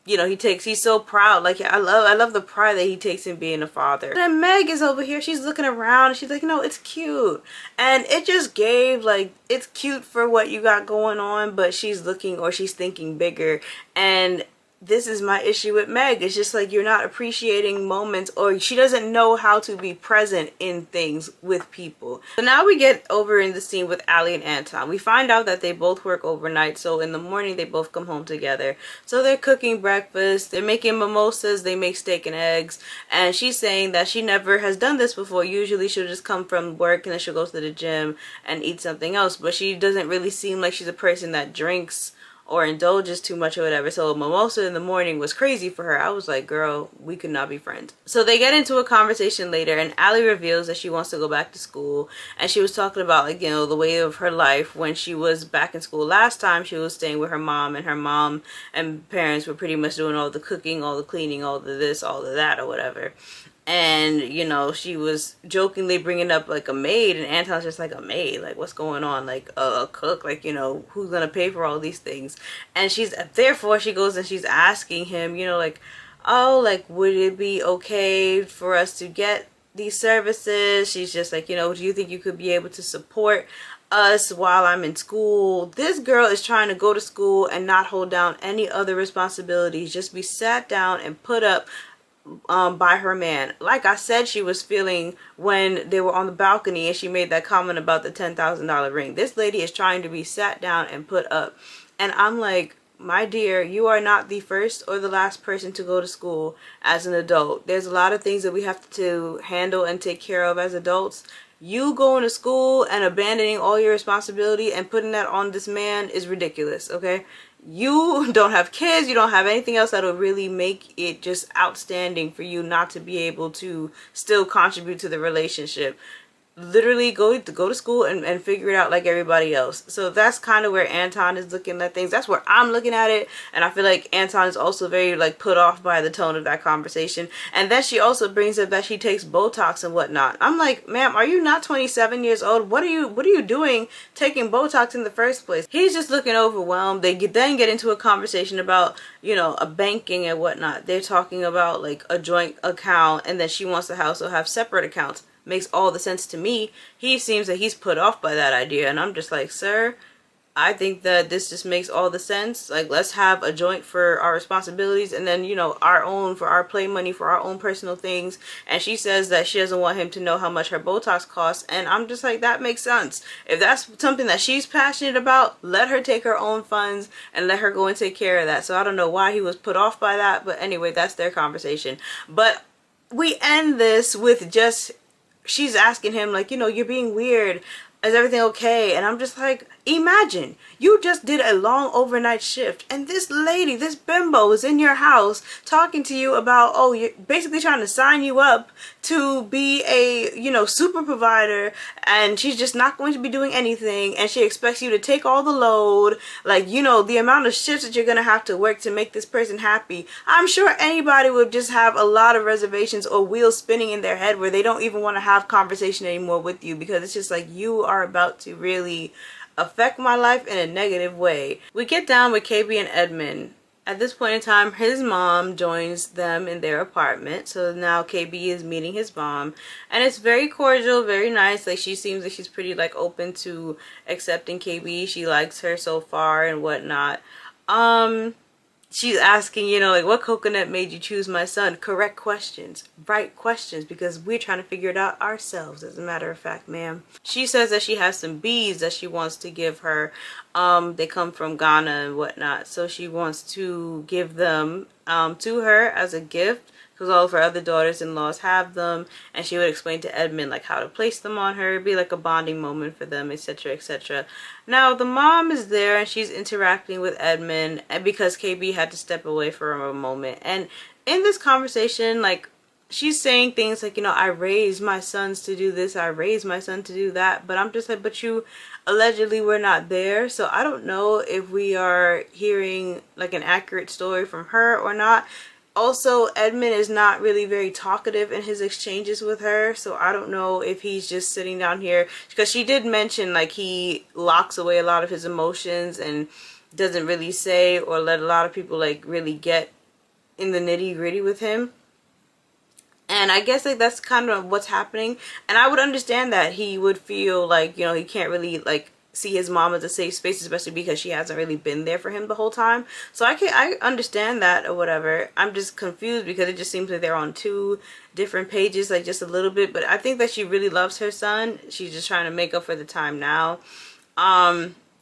You know, he's so proud. Like, I love the pride that he takes in being a father. And then Meg is over here. She's looking around and she's like, no, it's cute. And it just gave, like, it's cute for what you got going on, but she's looking, or she's thinking bigger. And this is my issue with Meg. It's just like, you're not appreciating moments, or she doesn't know how to be present in things with people. So now we get over in the scene with Allie and Anton. We find out that they both work overnight, so in the morning they both come home together. So they're cooking breakfast, they're making mimosas, they make steak and eggs, and she's saying that she never has done this before. Usually she'll just come from work and then she'll go to the gym and eat something else, but she doesn't really seem like she's a person that drinks or indulges too much or whatever. So a mimosa in the morning was crazy for her. I was like, girl, we could not be friends. So they get into a conversation later, and Allie reveals that she wants to go back to school, and she was talking about, like, you know, the way of her life when she was back in school last time. She was staying with her mom, and her mom and parents were pretty much doing all the cooking, all the cleaning, all the this, all of that or whatever. And, you know, she was jokingly bringing up, like, a maid, and Anton's just like, a maid? Like, what's going on? Like, a cook? Like, you know, who's gonna pay for all these things? And therefore she goes and she's asking him, you know, like, oh, like, would it be okay for us to get these services? She's just like, you know, do you think you could be able to support us while I'm in school? This girl is trying to go to school and not hold down any other responsibilities, just be sat down and put up by her man. Like I said, she was feeling when they were on the balcony and she made that comment about the $10,000 ring. This lady is trying to be sat down and put up, and I'm like, my dear, you are not the first or the last person to go to school as an adult. There's a lot of things that we have to handle and take care of as adults. You going to school and abandoning all your responsibility and putting that on this man is ridiculous, okay? You don't have kids, you don't have anything else that'll really make it just outstanding for you not to be able to still contribute to the relationship. Literally go to school and figure it out like everybody else. So that's kind of where Anton is looking at things. That's where I'm looking at it, and I feel like Anton is also very, like, put off by the tone of that conversation. And then she also brings up that she takes Botox and whatnot. I'm like, ma'am, are you not 27 years old? What are you doing taking Botox in the first place? He's just looking overwhelmed. They then get into a conversation about, you know, a banking and whatnot. They're talking about, like, a joint account, and then she wants to also have separate accounts. makes all the sense to me. He seems that he's put off by that idea, and I'm just like, sir, I think that this just makes all the sense. Like, let's have a joint for our responsibilities, and then, you know, our own for our play money, for our own personal things. And she says that she doesn't want him to know how much her Botox costs, and I'm just like, that makes sense. If that's something that she's passionate about, let her take her own funds and let her go and take care of that. So I don't know why he was put off by that, but anyway, that's their conversation. But we end this with just, she's asking him, like, you know, you're being weird. Is everything okay? And I'm just like, imagine you just did a long overnight shift and this lady, this bimbo, is in your house talking to you about, oh, you're basically trying to sign you up to be a, you know, super provider, and she's just not going to be doing anything, and she expects you to take all the load. Like, you know, the amount of shifts that you're gonna have to work to make this person happy. I'm sure anybody would just have a lot of reservations or wheels spinning in their head where they don't even want to have conversation anymore with you, because it's just like, you are about to really affect my life in a negative way. We get down with KB and Edmund. At this point in time, his mom joins them in their apartment. So now KB is meeting his mom, and it's very cordial, very nice. Like, she seems like she's pretty, like, open to accepting KB. She likes her so far and whatnot. She's asking, you know, like, what coconut made you choose my son? Correct questions, right questions, because we're trying to figure it out ourselves, as a matter of fact, ma'am. She says that she has some beads that she wants to give her. They come from Ghana and whatnot, so she wants to give them to her as a gift, because all of her other daughters-in-laws have them, and she would explain to Edmund, like, how to place them on her. It'd be like a bonding moment for them, etc., etc. Now, the mom is there, and she's interacting with Edmund, and because KB had to step away for a moment. And in this conversation, like, she's saying things like, you know, I raised my sons to do this, I raised my son to do that, but I'm just like, but you allegedly were not there, so I don't know if we are hearing, like, an accurate story from her or not. Also, Edmund is not really very talkative in his exchanges with her, so I don't know if he's just sitting down here, because she did mention, like, he locks away a lot of his emotions and doesn't really say or let a lot of people, like, really get in the nitty-gritty with him. And I guess, like, that's kind of what's happening, and I would understand that he would feel like, you know, he can't really, like, see his mom as a safe space, especially because she hasn't really been there for him the whole time. So I understand that or whatever. I'm just confused because it just seems like they're on two different pages, like, just a little bit. But I think that she really loves her son. She's just trying to make up for the time now.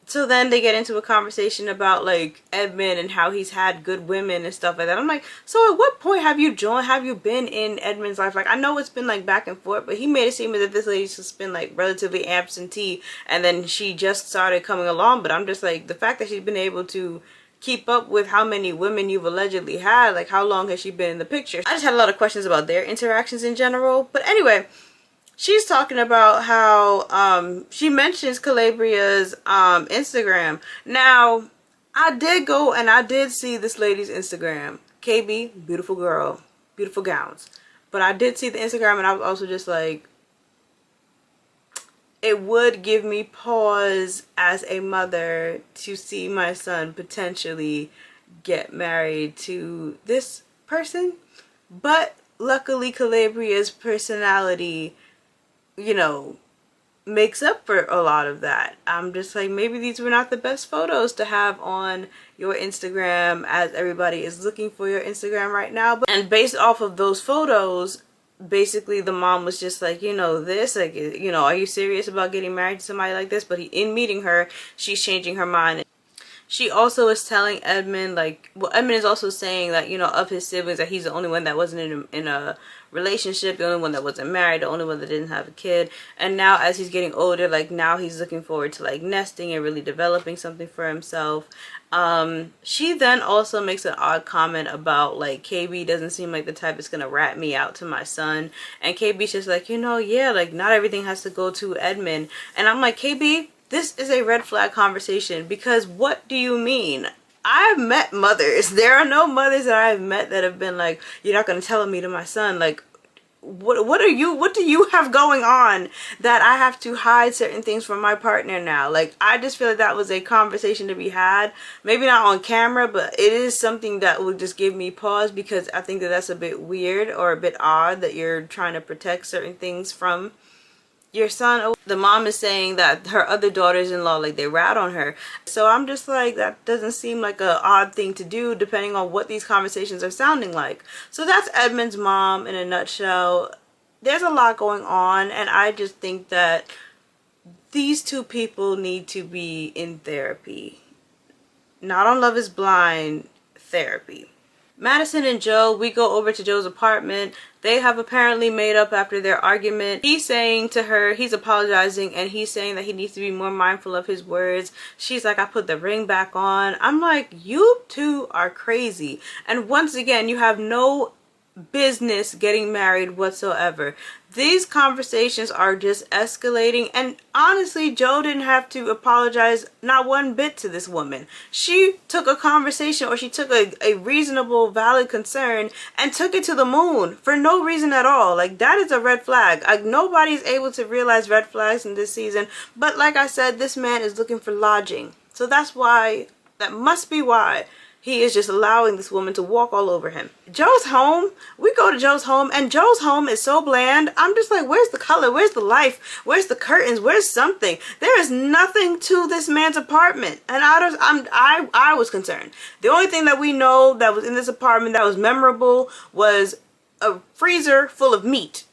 So then they get into a conversation about, like, Edmund and how he's had good women and stuff like that. I'm like, so at what point have you been in Edmund's life? Like, I know it's been, like, back and forth, but he made it seem as if this lady's just been, like, relatively absentee, and then she just started coming along. But I'm just like, the fact that she's been able to keep up with how many women you've allegedly had, like, how long has she been in the picture? I just had a lot of questions about their interactions in general. But anyway, she's talking about how she mentions Calabria's Instagram. Now, I did go and I did see this lady's Instagram. KB, beautiful girl, beautiful gowns. But I did see the Instagram, and I was also just like, it would give me pause as a mother to see my son potentially get married to this person. But luckily, Calabria's personality, you know, makes up for a lot of that. I'm just like, maybe these were not the best photos to have on your Instagram, as everybody is looking for your Instagram right now. And based off of those photos, basically the mom was just like, you know, this, like, you know, are you serious about getting married to somebody like this? But in meeting her, she's changing her mind. She also is telling Edmund, like, well, Edmund is also saying that, you know, of his siblings, that he's the only one that wasn't in a relationship, the only one that wasn't married, the only one that didn't have a kid. And now, as he's getting older, like, now he's looking forward to, like, nesting and really developing something for himself. She then also makes an odd comment about, like, KB doesn't seem like the type that's gonna rat me out to my son. And KB's just like, you know, yeah, like, not everything has to go to Edmund. And I'm like, KB, this is a red flag conversation, because what do you mean? I've met mothers. There are no mothers that I've met that have been like, you're not going to tell me to my son. Like, what do you have going on that I have to hide certain things from my partner now? Like, I just feel like that was a conversation to be had, maybe not on camera, but it is something that would just give me pause, because I think that that's a bit weird or a bit odd that you're trying to protect certain things from your son. The mom is saying that her other daughters-in-law, like, they rat on her. So I'm just like, that doesn't seem like a odd thing to do depending on what these conversations are sounding like. So that's Edmund's mom in a nutshell. There's a lot going on, and I just think that these two people need to be in therapy. Not on Love is Blind therapy. Madison and Joe, we go over to Joe's apartment. They have apparently made up after their argument. He's saying to her, he's apologizing, and he's saying that he needs to be more mindful of his words. She's like, I put the ring back on. I'm like, you two are crazy. And once again, you have no business getting married whatsoever. These conversations are just escalating, and honestly, Joe didn't have to apologize not one bit to this woman. She took a conversation, or she took a reasonable, valid concern and took it to the moon for no reason at all. Like, that is a red flag. Like, nobody's able to realize red flags in this season, but like I said, this man is looking for lodging. So that's why, that must be why he is just allowing this woman to walk all over him. Joe's home, we go to Joe's home, and Joe's home is so bland. I'm just like, where's the color? Where's the life? Where's the curtains? Where's something? There is nothing to this man's apartment. And I was concerned. The only thing that we know that was in this apartment that was memorable was a freezer full of meat.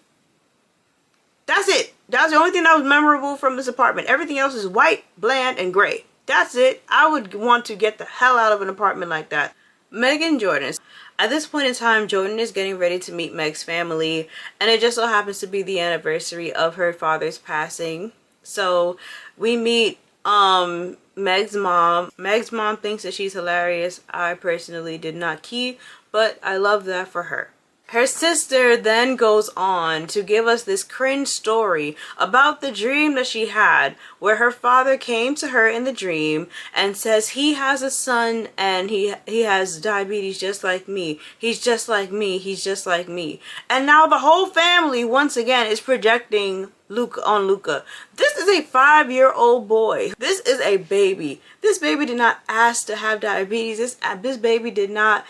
That's it. That's the only thing that was memorable from this apartment. Everything else is white, bland, and gray. That's it. I would want to get the hell out of an apartment like that. Meg and Jordan. At this point in time, Jordan is getting ready to meet Meg's family, and it just so happens to be the anniversary of her father's passing. So we meet Meg's mom. Meg's mom thinks that she's hilarious. I personally did not key, but I love that for her. Her sister then goes on to give us this cringe story about the dream that she had, where her father came to her in the dream and says he has a son and he has diabetes just like me. He's just like me. He's just like me. And now the whole family once again is projecting Luca. This is a 5-year-old boy. This is a baby. This baby did not ask to have diabetes. This baby did not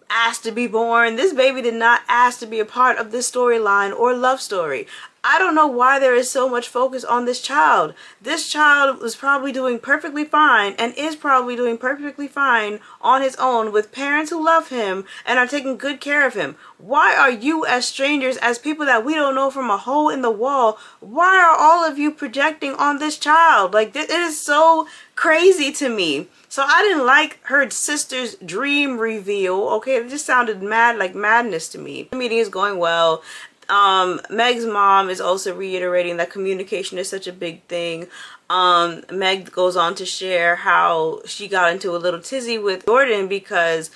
asked to be born. This baby did not ask to be a part of this storyline or love story. I don't know why there is so much focus on this child. This child was probably doing perfectly fine and is probably doing perfectly fine on his own with parents who love him and are taking good care of him. Why are you, as strangers, as people that we don't know from a hole in the wall, why are all of you projecting on this child? Like, it is so crazy to me. So I didn't like her sister's dream reveal. Okay, it just sounded like madness to me. The meeting is going well. Meg's mom is also reiterating that communication is such a big thing. Meg goes on to share how she got into a little tizzy with Jordan because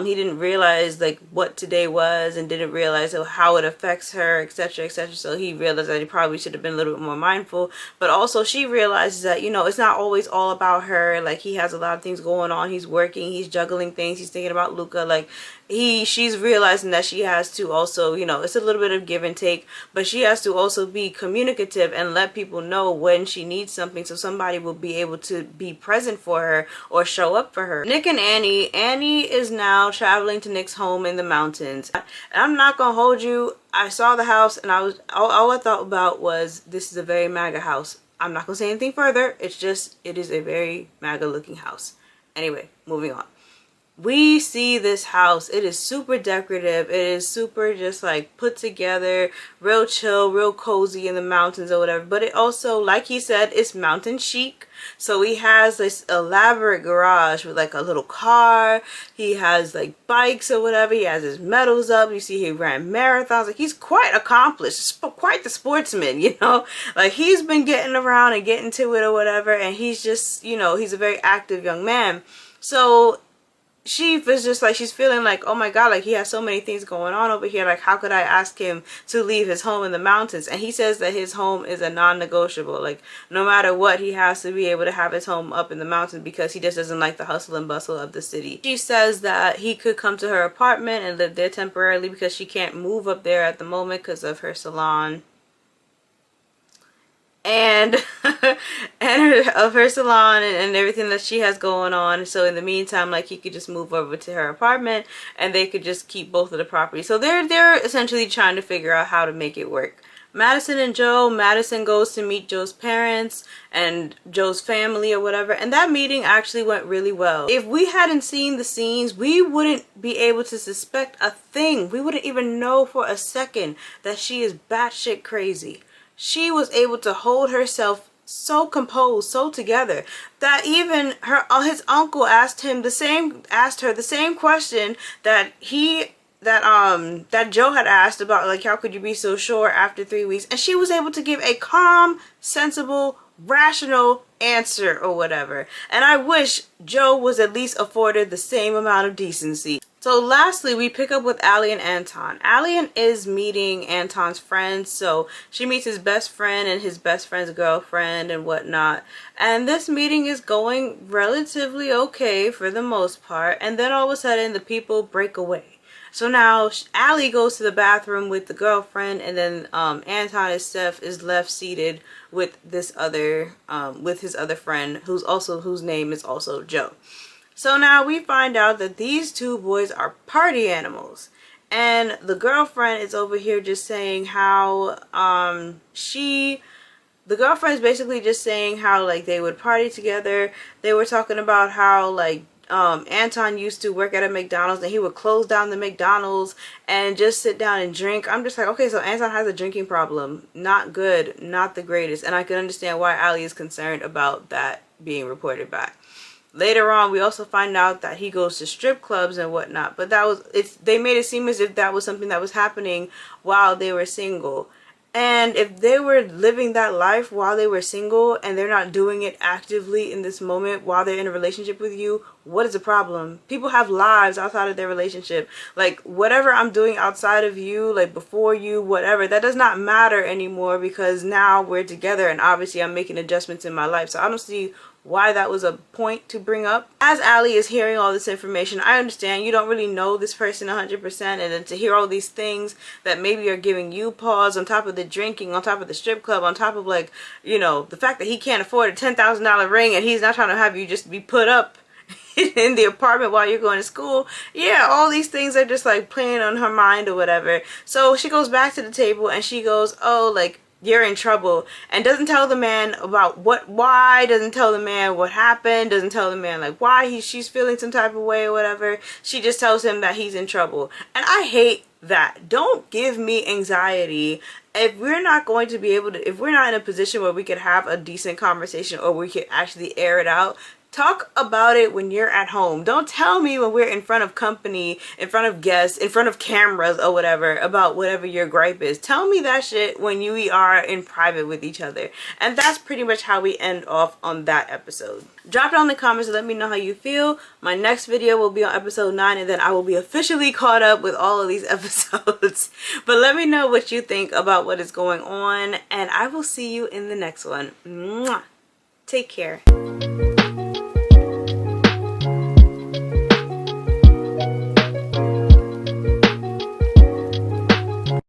he didn't realize like what today was and didn't realize how it affects her, etc., etc. So he realized that he probably should have been a little bit more mindful. But also she realizes that, you know, it's not always all about her. Like, he has a lot of things going on. He's working, he's juggling things, he's thinking about Luca. Like, she's realizing that she has to also, you know, it's a little bit of give and take, but she has to also be communicative and let people know when she needs something, so somebody will be able to be present for her or show up for her. Nick and Annie is now traveling to Nick's home in the mountains. And I'm not gonna hold you, I saw the house and all I thought about was, this is a very MAGA house. I'm not gonna say anything further. It's just, it is a very MAGA looking house. Anyway, moving on. We see this house. It is super decorative. It is super just like put together, real chill, real cozy in the mountains or whatever. But it also, like he said, it's mountain chic. So he has this elaborate garage with like a little car. He has like bikes or whatever. He has his medals up. You see he ran marathons. Like, he's quite accomplished, quite the sportsman, you know. Like, he's been getting around and getting to it or whatever. And he's just, you know, he's a very active young man. So she was just like, she's feeling like, oh my god, like he has so many things going on over here, like how could I ask him to leave his home in the mountains? And he says that his home is a non-negotiable, like no matter what, he has to be able to have his home up in the mountains because he just doesn't like the hustle and bustle of the city. She says that he could come to her apartment and live there temporarily because she can't move up there at the moment because of her salon and of her salon and everything that she has going on. So in the meantime, like, he could just move over to her apartment and they could just keep both of the properties. So they're essentially trying to figure out how to make it work. Madison and Joe, Madison goes to meet Joe's parents and Joe's family or whatever, and that meeting actually went really well. If we hadn't seen the scenes, we wouldn't be able to suspect a thing. We wouldn't even know for a second that she is batshit crazy. She was able to hold herself so composed, so together, that even his uncle asked her the same question that that Joe had asked about, like, how could you be so sure after 3 weeks? And she was able to give a calm, sensible, rational answer or whatever. And I wish Joe was at least afforded the same amount of decency. So lastly, we pick up with Allie and Anton. Allie is meeting Anton's friends, so she meets his best friend and his best friend's girlfriend and whatnot. And this meeting is going relatively okay for the most part, and then all of a sudden the people break away. So now Allie goes to the bathroom with the girlfriend, and then Anton is left seated with this other with his other friend, whose name is also Joe. So now we find out that these two boys are party animals, and the girlfriend is over here just saying how the girlfriend is basically just saying how, like, they would party together. They were talking about how, like, Anton used to work at a McDonald's and he would close down the McDonald's and just sit down and drink. I'm just like, okay, so Anton has a drinking problem. Not good, not the greatest. And I can understand why Allie is concerned about that being reported back. Later on, we also find out that he goes to strip clubs and whatnot, but they made it seem as if that was something that was happening while they were single. And if they were living that life while they were single and they're not doing it actively in this moment while they're in a relationship with you, what is the problem? People have lives outside of their relationship. Like, whatever I'm doing outside of you, like before you, whatever, that does not matter anymore because now we're together and obviously I'm making adjustments in my life. So I don't see why that was a point to bring up. As Allie is hearing all this information, I understand you don't really know this person 100%, and then to hear all these things that maybe are giving you pause, on top of the drinking, on top of the strip club, on top of, like, you know, the fact that he can't afford a $10,000 ring and he's not trying to have you just be put up in the apartment while you're going to school. Yeah, all these things are just like playing on her mind or whatever. So she goes back to the table and she goes, oh, like, you're in trouble, and doesn't tell the man about why, doesn't tell the man what happened, doesn't tell the man like why she's feeling some type of way or whatever. She just tells him that he's in trouble. And I hate that. Don't give me anxiety. If we're not going to be able to, if we're not in a position where we could have a decent conversation or we could actually air it out, talk about it when you're at home. Don't tell me when we're in front of company, in front of guests, in front of cameras or whatever about whatever your gripe is. Tell me that shit when you are in private with each other. And that's pretty much how we end off on that episode. Drop it on the comments and let me know how you feel. My next video will be on episode 9, and then I will be officially caught up with all of these episodes. But let me know what you think about what is going on, and I will see you in the next one. Mwah. Take care.